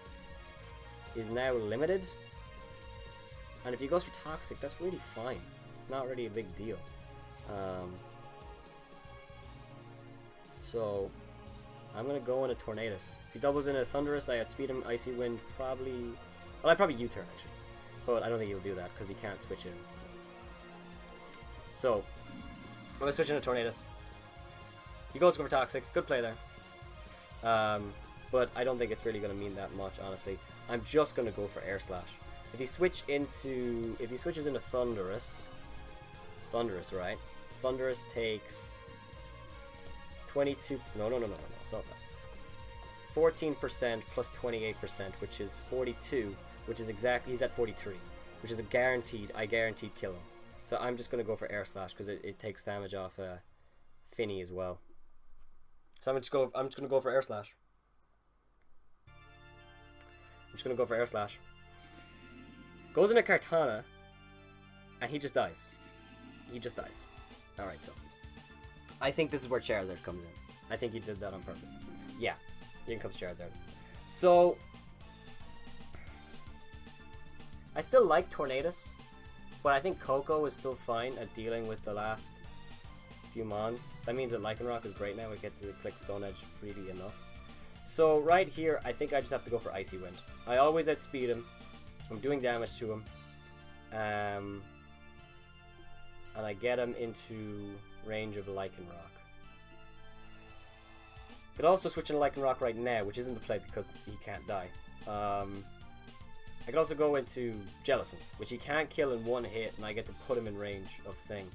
is now limited. And if he goes for Toxic, that's really fine. It's not really a big deal. So, I'm going to go into Tornadus. If he doubles into Thundurus, I outspeed him. Icy Wind probably... Well, I'd probably U-turn, actually. But I don't think he'll do that, because he can't switch in. So, I'm going to switch into Tornadus. He goes for Toxic. Good play there. But I don't think it's really going to mean that much, honestly. I'm just going to go for Air Slash. If he switches into Thundurus, right? Thundurus takes 22. No. So fast. 14% plus 28%, which is 42. Which is exactly. He's at 43, which is a guaranteed. I guaranteed kill him. So I'm just going to go for Air Slash because it takes damage off Finny as well. So I'm just going to go for Air Slash. Goes into Kartana, and he just dies. Alright, so. I think this is where Charizard comes in. I think he did that on purpose. Yeah, in comes Charizard. So, I still like Tornadus, but I think Coco is still fine at dealing with the last few mons. That means that Lycanroc is great now. It gets to click Stone Edge freely enough. So right here, I think I just have to go for Icy Wind. I always outspeed him. I'm doing damage to him. And I get him into range of Lycanroc. Could also switch into Lycanroc right now, which isn't the play because he can't die. I could also go into Jellicent, which he can't kill in one hit, and I get to put him in range of thing.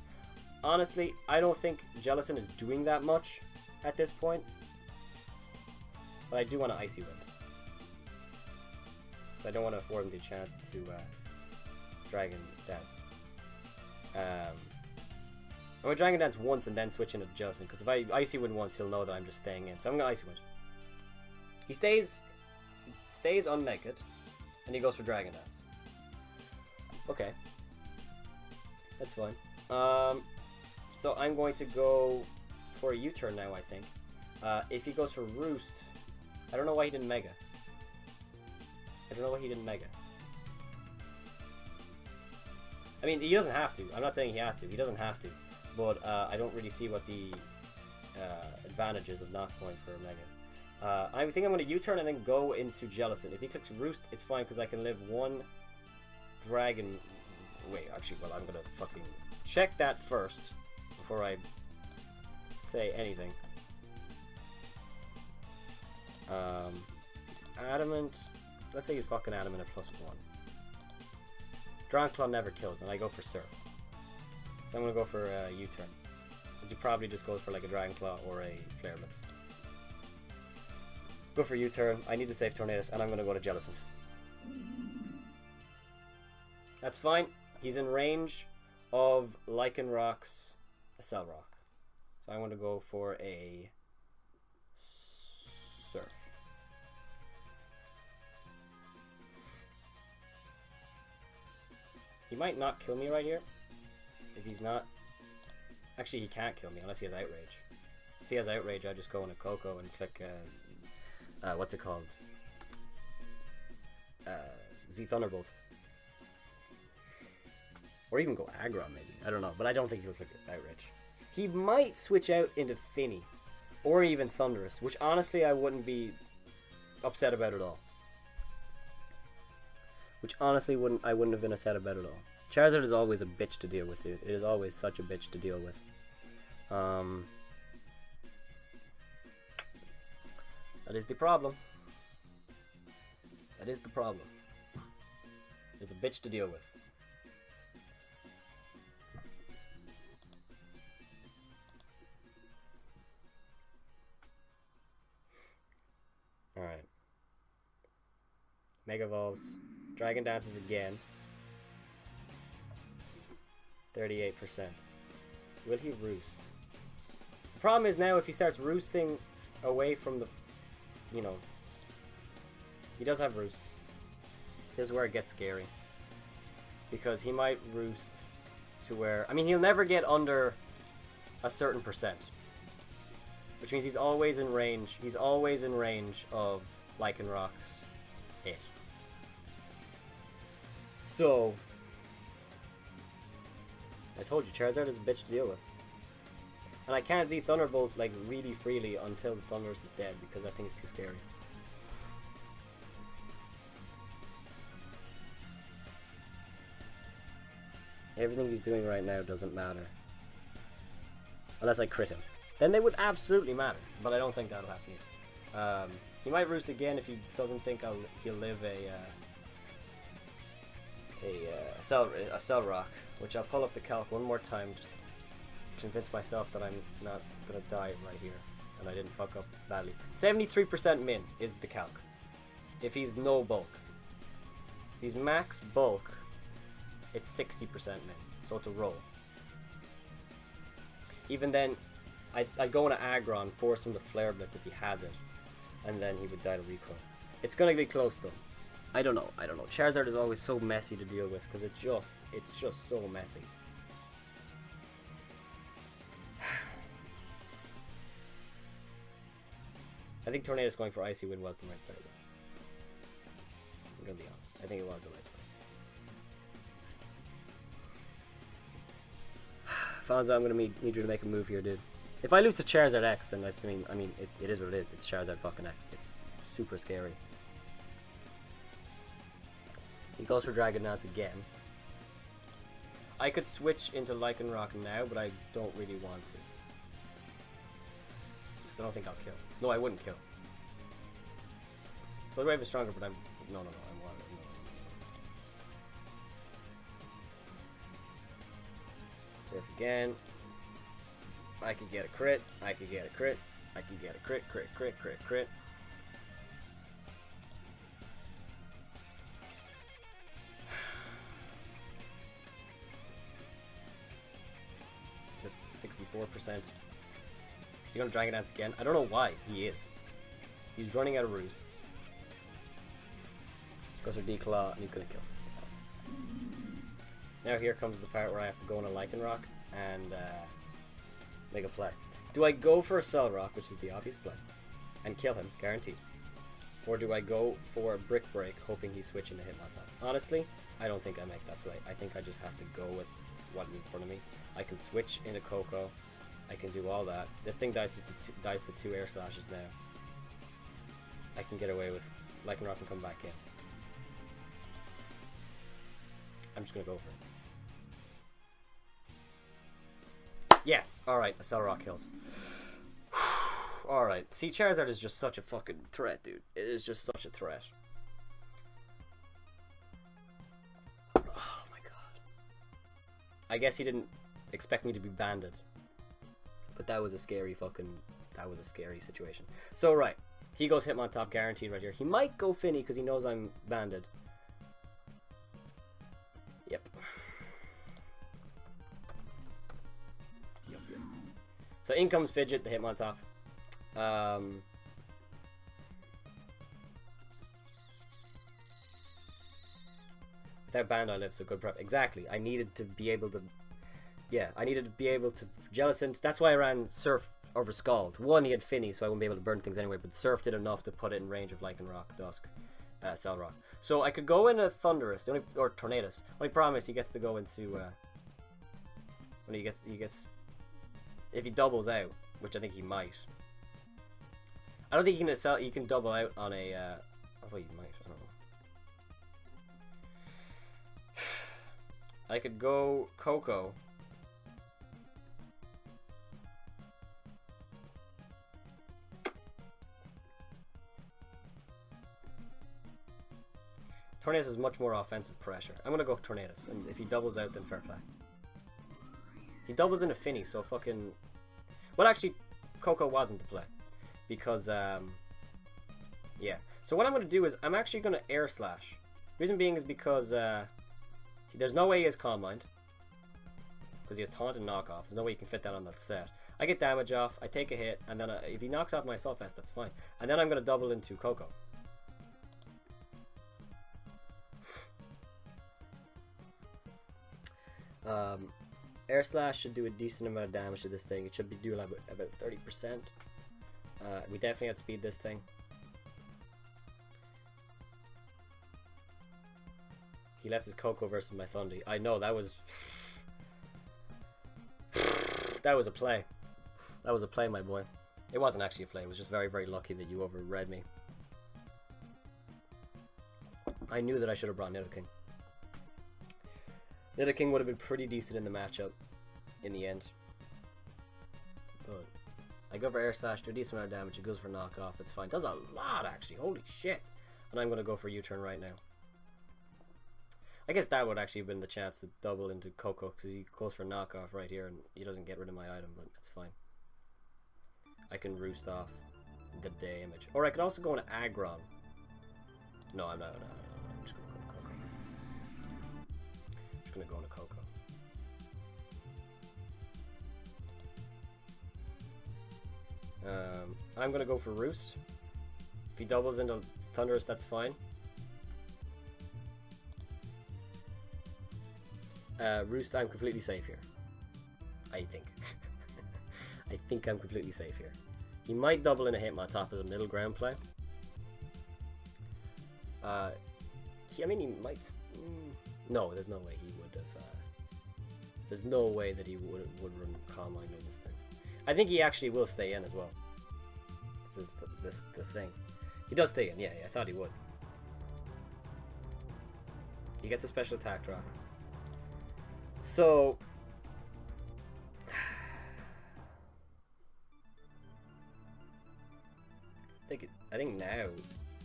Honestly, I don't think Jellicent is doing that much at this point. But I do want to Icy Wind. So I don't want to afford him the chance to Dragon Dance. I'm going to Dragon Dance once and then switch into Jellicent, because if I Icy Wind once, he'll know that I'm just staying in. So I'm going to Icy Wind. He stays unnaked, and he goes for Dragon Dance. Okay. That's fine. So I'm going to go for a U-turn now, I think. If he goes for Roost, I don't know why he didn't Mega. I mean, he doesn't have to. I'm not saying he has to. He doesn't have to. But I don't really see what the advantages of not going for a Mega. I think I'm going to U-turn and then go into Jellicent. If he clicks Roost, it's fine because I can live one dragon. Wait, actually, well, I'm going to fucking check that first before I say anything. He's adamant. Let's say he's fucking adamant at +1. Dragon Claw never kills, and I go for Surf. So I'm gonna go for a U-turn. He probably just goes for like a Dragon Claw or a Flare Blitz. Go for U-turn. I need to save Tornadus, and I'm gonna go to Jellicent. That's fine. He's in range of Lycanroc's Accel Rock. So I'm gonna go for a Surf. He might not kill me right here. If he's not... Actually, he can't kill me unless he has Outrage. If he has Outrage, I just go into Coco and click... what's it called? Z Thunderbolt. Or even go Aggron, maybe. I don't know. But I don't think he'll click Outrage. He might switch out into Finny. Or even Thunderous. Which, honestly, I wouldn't be upset about at all. Which honestly I wouldn't have been upset about at all. Charizard is always a bitch to deal with, dude. It is always such a bitch to deal with. That is the problem. That is the problem. It's a bitch to deal with. Alright. Mega Evolves. Dragon Dances again. 38%. Will he roost? The problem is now if he starts roosting away from the... You know... He does have roost. This is where it gets scary. Because he might roost to where... I mean, he'll never get under a certain percent. Which means he's always in range. He's always in range of Lycanroc's hit. So, I told you, Charizard is a bitch to deal with. And I can't Z Thunderbolt like really freely until the Thunderous is dead because I think it's too scary. Everything he's doing right now doesn't matter. Unless I crit him. Then they would absolutely matter, but I don't think that'll happen either. He might roost again if he doesn't think he'll live a Accel Rock, which I'll pull up the calc one more time just to convince myself that I'm not gonna die right here and I didn't fuck up badly. 73% min is the calc. If he's no bulk. If he's max bulk, it's 60% min, so it's a roll. Even then, I'd go into Aggron, force him to Flare Blitz if he has it, and then he would die to recoil. It's gonna be close though. I don't know. Charizard is always so messy to deal with because it's just so messy. I think Tornadus going for Icy Wind was the right play though. I'm gonna be honest. I think it was the right play. Fonzo, I'm gonna need you to make a move here, dude. If I lose to Charizard X, then that's I mean it is what it is. It's Charizard fucking X. It's super scary. He goes for Dragon Dance again. I could switch into Lycanroc now, but I don't really want to. Because I don't think I'll kill. No, I wouldn't kill. Slowly Wave is stronger, but I'm... No, I want it. No. Surf again. I could get a crit. I could get a crit. I could get a crit. Is it 64%? Is he going to Dragon Dance again? I don't know why he is. He's running out of roosts. Goes for Declaw and he's going to kill. That's fine. Now here comes the part where I have to go on a Lycanroc and make a play. Do I go for a Accel Rock, which is the obvious play, and kill him, guaranteed? Or do I go for a Brick Break, hoping he's switching to Hitmontop? Honestly, I don't think I make that play. I think I just have to go with what is in front of me. I can switch into Coco. I can do all that. This thing dies the two air slashes now. I can get away with Lycan Rock and come back in. I'm just gonna go for it. Yes! Alright, a Cell Rock kills. Alright. See, Charizard is just such a fucking threat, dude. It is just such a threat. Oh my god. I guess he didn't expect me to be banded. But that was a scary situation. So, right. He goes Hitmontop guaranteed right here. He might go Finny because he knows I'm banded. Yep. So in comes Fidget, the Hitmontop. Without band I live, so good prep. Exactly. I needed to be able to... Yeah, I needed to be able to Jellicent. That's why I ran Surf over Scald. One, he had Finny, so I wouldn't be able to burn things anyway, but Surf did enough to put it in range of Lycan Rock, Dusk, Cell Rock. So I could go in a Thunderous, or Tornadus. Only problem is he gets to go into... when he gets... If he doubles out, which I think he might. I don't think he can double out on a... although he might, I don't know. I could go Coco. Tornadus is much more offensive pressure. I'm gonna go Tornadus, and if he doubles out, then fair play. He doubles into Finny, so fucking... Well, actually, Coco wasn't the play. Because, yeah. So what I'm gonna do is, I'm actually gonna Air Slash. Reason being is because, there's no way he has Calm Mind. Because he has Taunt and Knock Off. There's no way you can fit that on that set. I get damage off, I take a hit, and then if he knocks off my Assault Vest, that's fine. And then I'm gonna double into Coco. Air Slash should do a decent amount of damage to this thing. It should be doing about 30%. We definitely outspeed this thing. He left his Coco versus my Thundy. I know, that was... that was a play. That was a play, my boy. It wasn't actually a play. It was just very, very lucky that you overread me. I knew that I should have brought Nidoking. Nidoking would have been pretty decent in the matchup in the end. But I go for Air Slash, do a decent amount of damage. It goes for knockoff, that's fine. Does a lot actually, holy shit. And I'm going to go for U-turn right now. I guess that would actually have been the chance to double into Coco because he goes for knockoff right here and he doesn't get rid of my item, but it's fine. I can roost off the damage. Or I could also go into Aggron. No, I'm not. I'm just going to go to Coco. Just going to go into Coco. I'm going to go for Roost. If he doubles into Thunderous, that's fine. Roost, I'm completely safe here. I think. I think I'm completely safe here. He might double in a Hitmontop as a middle ground play. I mean, he might... no, there's no way he would have... there's no way that he would run Calm Mind on this thing. I think he actually will stay in as well. This is the thing. He does stay in, yeah, I thought he would. He gets a special attack drop. So... I think now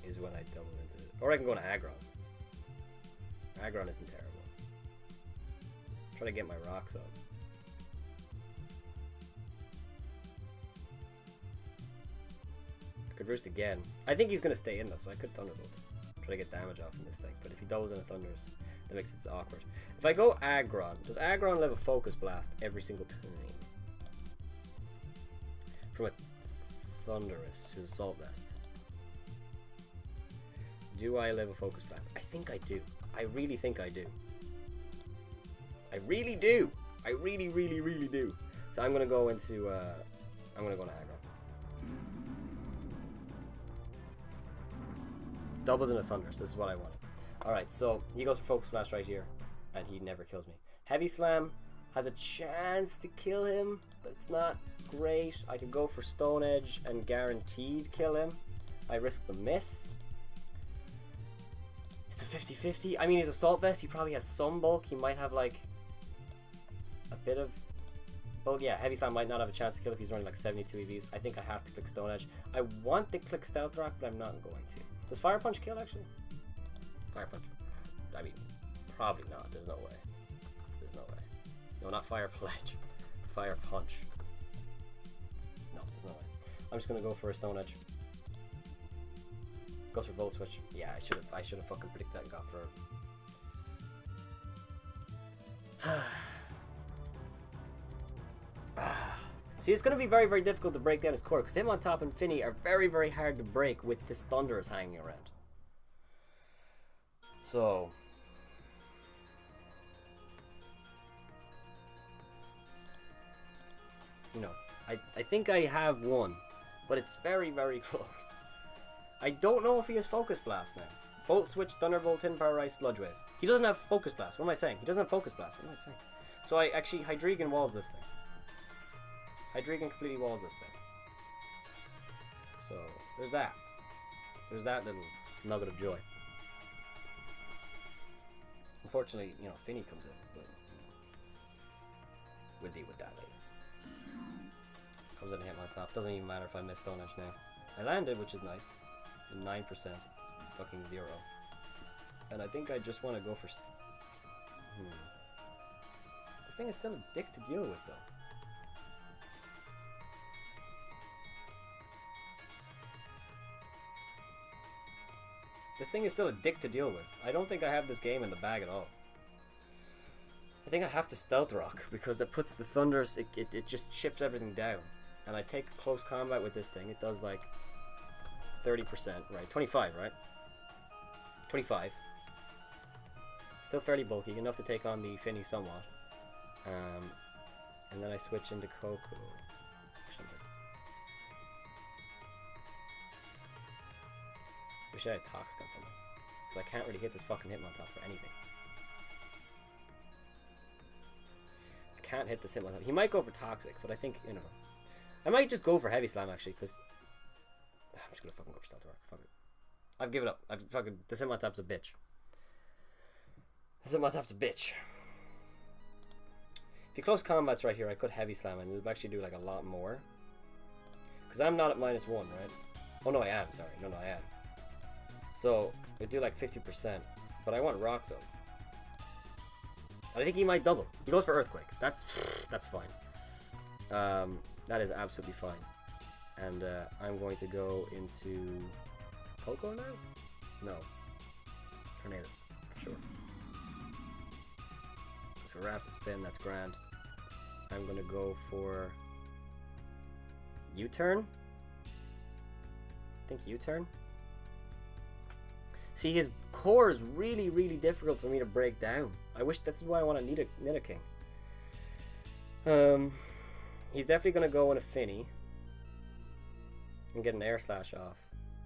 is when I double into it. Or I can go to Aggron. Aggron isn't terrible. Try to get my rocks up. I could Roost again. I think he's going to stay in though, so I could Thunderbolt. Try to get damage off in this thing. But if he doubles into Thunders, that makes it awkward. If I go Aggron, does Aggron have a Focus Blast every single time? From a Thunderous, who's Assault Vest. Do I live a Focus Blast? I think I do. I really think I do. I really do. I really, really, really do. So I'm gonna go into I'm gonna go to Aggron. Doubles into Thunderous. This is what I wanted. Alright, so he goes for Focus Blast right here, and he never kills me. Heavy Slam has a chance to kill him, but it's not great. I could go for Stone Edge and guaranteed kill him. I risk the miss. It's a 50-50. I mean, he's Assault Vest. He probably has some bulk. He might have, like, a bit of bulk. Yeah, Heavy Slam might not have a chance to kill if he's running, like, 72 EVs. I think I have to click Stone Edge. I want to click Stealth Rock, but I'm not going to. Does Fire Punch kill, actually? Fire Punch. I mean, probably not. There's no way. There's no way. No, not Fire Pledge. Fire Punch. No, there's no way. I'm just gonna go for a Stone Edge. Goes for Volt Switch. Yeah, I should have fucking predicted that and got for. See, it's gonna be very, very difficult to break down his core because him on top and Finny are very, very hard to break with this Thunderous hanging around. So. You know, I think I have one, but it's very, very close. I don't know if he has Focus Blast now. Volt Switch, Thunderbolt, Tin Power Ice, Sludge Wave. He doesn't have Focus Blast. What am I saying? He doesn't have Focus Blast. What am I saying? So I actually Hydreigon walls this thing. Hydreigon completely walls this thing. So there's that. There's that little nugget of joy. Unfortunately, you know, Finny comes in, but we'll deal with that later. Comes in and hit my top. Doesn't even matter if I miss Stone Edge now. I landed, which is nice. 9%. It's fucking 0. And I think I just want to go for. This thing is still a dick to deal with, though. This thing is still a dick to deal with. I don't think I have this game in the bag at all. I think I have to Stealth Rock because it puts the Thunders. It just chips everything down. And I take close combat with this thing. It does like 30%, right? 25, right? 25. Still fairly bulky, enough to take on the Finny somewhat. And then I switch into Coco. Wish I had Toxic on something. Because I can't really hit this fucking Hitmontop for anything. I can't hit this Hitmontop. He might go for Toxic, but I think, you know. I might just go for Heavy Slam actually, because I'm just gonna fucking go for Stealth Rock. Fuck it. I've given up. I've fucking. This Hitmontop's a bitch. This Hitmontop's a bitch. If you close combats right here, I could Heavy Slam and it'll actually do like a lot more. Because I'm not at -1, right? Oh no, I am. Sorry. No, I am. So it'd do like 50%, but I want Rock Zone. I think he might double. He goes for Earthquake. That's fine. That is absolutely fine. And I'm going to go into Coco now? No. Tornadoes, for sure. For Rapid Spin, that's grand. I'm going to go for U-Turn. I think U-Turn. See, his core is really, really difficult for me to break down. I wish this is why I want to Nidoking. He's definitely going to go in a Finny and get an Air Slash off,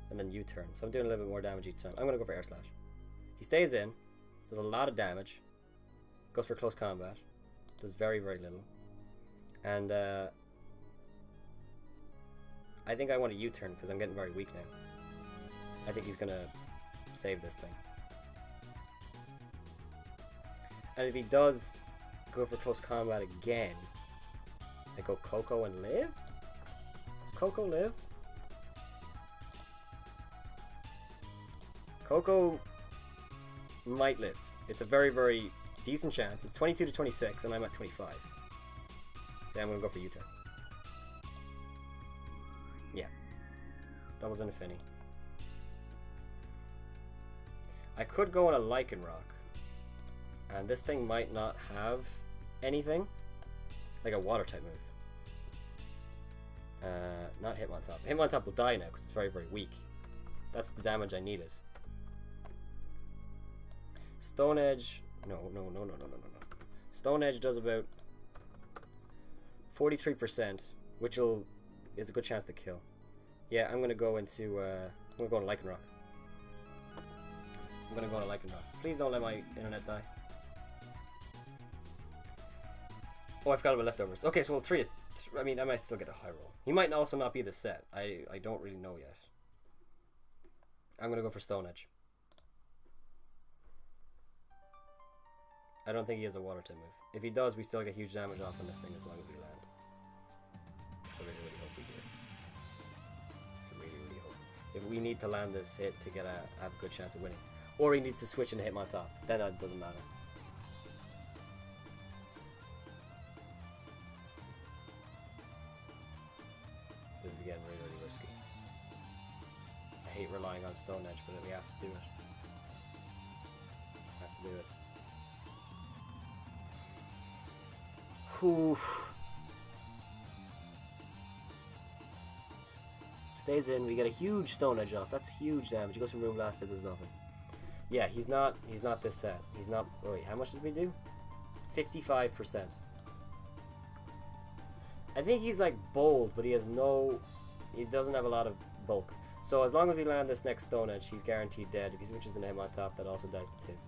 and then U-Turn. So I'm doing a little bit more damage each time. I'm going to go for Air Slash. He stays in, does a lot of damage, goes for close combat, does very, very little, and I think I want a U-Turn because I'm getting very weak now. I think he's going to save this thing. And if he does go for close combat again, I go Coco and live? Does Coco live? Coco might live. It's a very, very decent chance. It's 22 to 26 and I'm at 25. So I'm going to go for U-Turn. Yeah. Doubles in a Finny. I could go on a Lycanroc. And this thing might not have anything. Like a water type move. Not Hitmontop. Hitmontop will die now because it's very, very weak. That's the damage I needed. Stone Edge. No. Stone Edge does about 43%, which is a good chance to kill. Yeah, I'm gonna go into Lycanroc. I'm gonna go to Lycanroc. Please don't let my internet die. Oh, I forgot about leftovers. Okay, so we'll three it. I mean, I might still get a high roll. He might also not be the set. I don't really know yet. I'm gonna go for Stone Edge. I don't think he has a water type move. If he does, we still get huge damage off on this thing as long as we land. I really, really hope we do. I really, really hope. If we need to land this hit to have a good chance of winning, or he needs to switch and hit my top, then that doesn't matter. This is getting really, really risky. I hate relying on Stone Edge, but we have to do it. Have to do it. Whew. Stays in. We get a huge Stone Edge off. That's huge damage. He goes from Room Blast. Does nothing. Yeah, he's not this set. He's not. Oh wait, how much did we do? 55%. I think he's like bold, but he doesn't have a lot of bulk. So as long as we land this next Stone Edge, he's guaranteed dead. If he switches into him on top, that also dies to 2.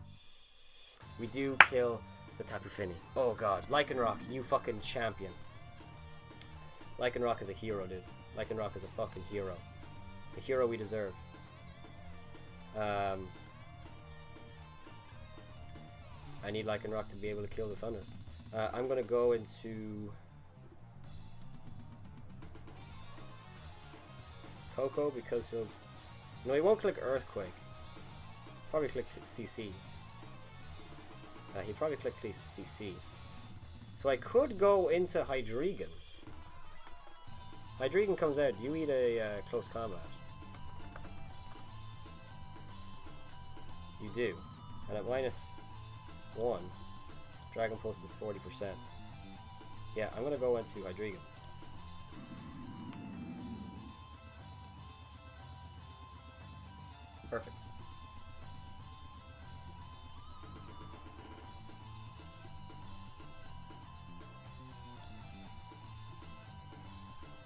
We do kill the Tapu Fini. Oh god, Lycanroc, you fucking champion. Lycanroc is a hero, dude. Lycanroc is a fucking hero. It's a hero we deserve. I need Lycanroc to be able to kill the Thunders. I'm gonna go into Coco because he'll... No, he won't click Earthquake. Probably click CC. He'll probably click CC. So I could go into Hydreigon. Hydreigon comes out. You eat a close combat. You do. And at -1, Dragon Pulse is 40%. Yeah, I'm gonna go into Hydreigon. Perfect.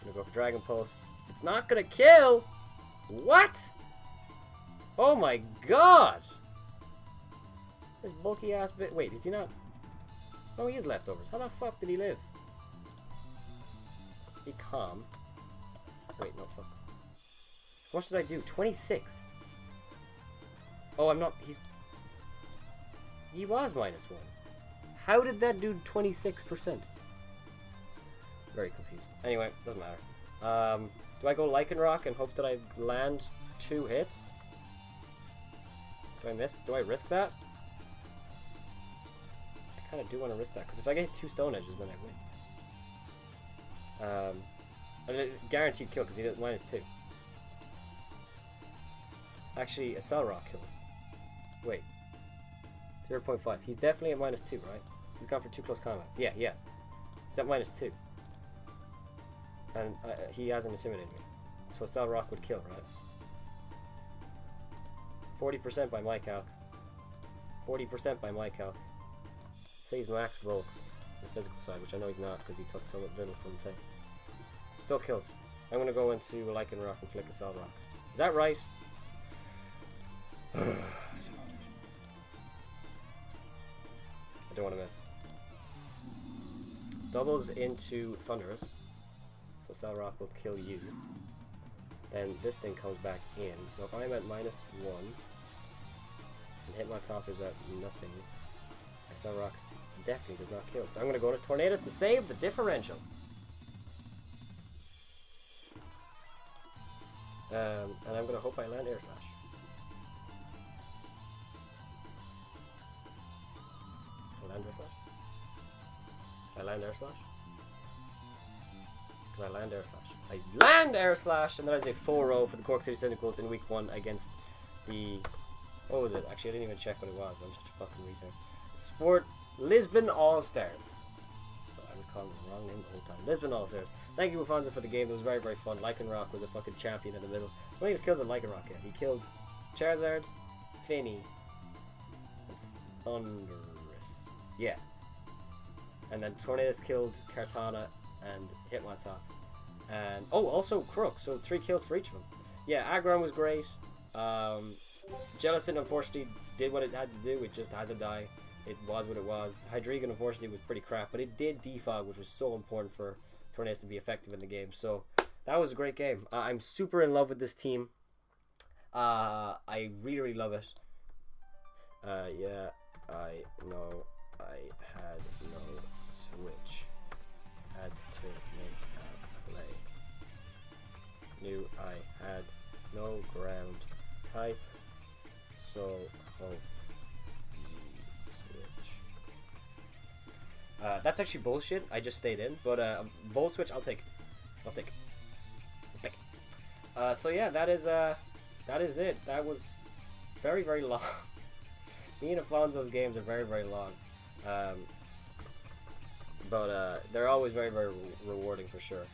I'm gonna go for Dragon Pulse. It's not gonna kill! What? Oh my god! This bulky ass bit. Wait, is he not? No, he is leftovers. How the fuck did he live? Be calm. Wait, no, fuck. What should I do? 26. Oh, I'm not. He was -1. How did that do 26%? Very confused. Anyway, doesn't matter. Do I go Lycanroc and hope that I land 2 hits? Do I miss? Do I risk that? I kind of do want to risk that because if I get 2 Stone Edges, then I win. And guaranteed kill because he does -2. Actually, a Cellrock kills. Wait. 0.5. He's definitely at -2, right? He's gone for 2 close combats. Yeah, he has. He's at -2. And he hasn't intimidated me. So Cellrock would kill, right? 40% by my calc. 40% by my calc. Say he's max bulk on the physical side, which I know he's not because he took so little from the thing. Still kills. I'm going to go into Lycanroc and flick a Cellrock. Is that right? I don't want to miss. Doubles into Thunderous. So Cellrock will kill you. Then this thing comes back in. So if I'm at -1 and hit my top is at nothing, my Cellrock definitely does not kill. So I'm going to go to Tornadus to save the differential. And I'm going to hope I land Air Slash. Can I land Air Slash? Can I land Air Slash? Can I land Air Slash? I land Air Slash, and that is a 4-0 for the Cork City Cyndaquils in week 1 against the... What was it? Actually, I didn't even check what it was. I'm such a fucking retard. Sport Lisbon All-Stars. So I was calling the wrong name the whole time. Lisbon All-Stars. Thank you, Alfonso, for the game. It was very, very fun. Lycanroc was a fucking champion in the middle. I don't even kills a Lycanroc yet. He killed Charizard, Fini, and Thunderous. Yeah. And then Tornadus killed Kartana and Hitmontop. And oh, also Crook, so 3 kills for each of them. Yeah, Aggron was great. Jellicent unfortunately did what it had to do. It just had to die. It was what it was. Hydreigon, unfortunately, was pretty crap, but it did defog, which was so important for Tornadus to be effective in the game. So that was a great game. I'm super in love with this team. I really, really love it. Yeah, I know I had no switch. Had to make a play. Knew I had no ground type, so halt the switch. That's actually bullshit. I just stayed in, but Volt Switch, I'll take. I'll take. So yeah, that is it. That was very, very long. Me and Afonso's games are very, very long. But they're always very, very rewarding for sure.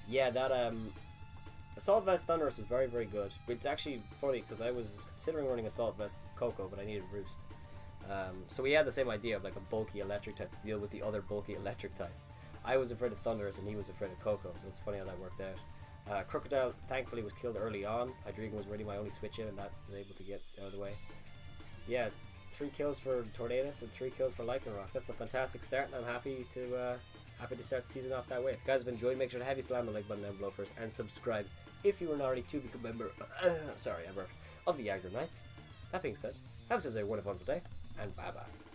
Yeah, that Assault Vest Thunderous is very, very good. It's actually funny because I was considering running Assault Vest Coco, but I needed Roost. So we had the same idea of like a bulky electric type to deal with the other bulky electric type. I was afraid of Thunderous and he was afraid of Coco, so it's funny how that worked out. Crocodile thankfully was killed early on. Hydreigon was really my only switch in, and that was able to get out of the way. Yeah, 3 kills for Tornadus and 3 kills for Lycanroc. That's a fantastic start, and I'm happy to start the season off that way. If you guys have enjoyed, make sure to heavy slam the like button down below first, and subscribe if you were not already to become a member. Sorry, I burped, of the Aggronix. That being said, have yourselves a wonderful day, and bye bye.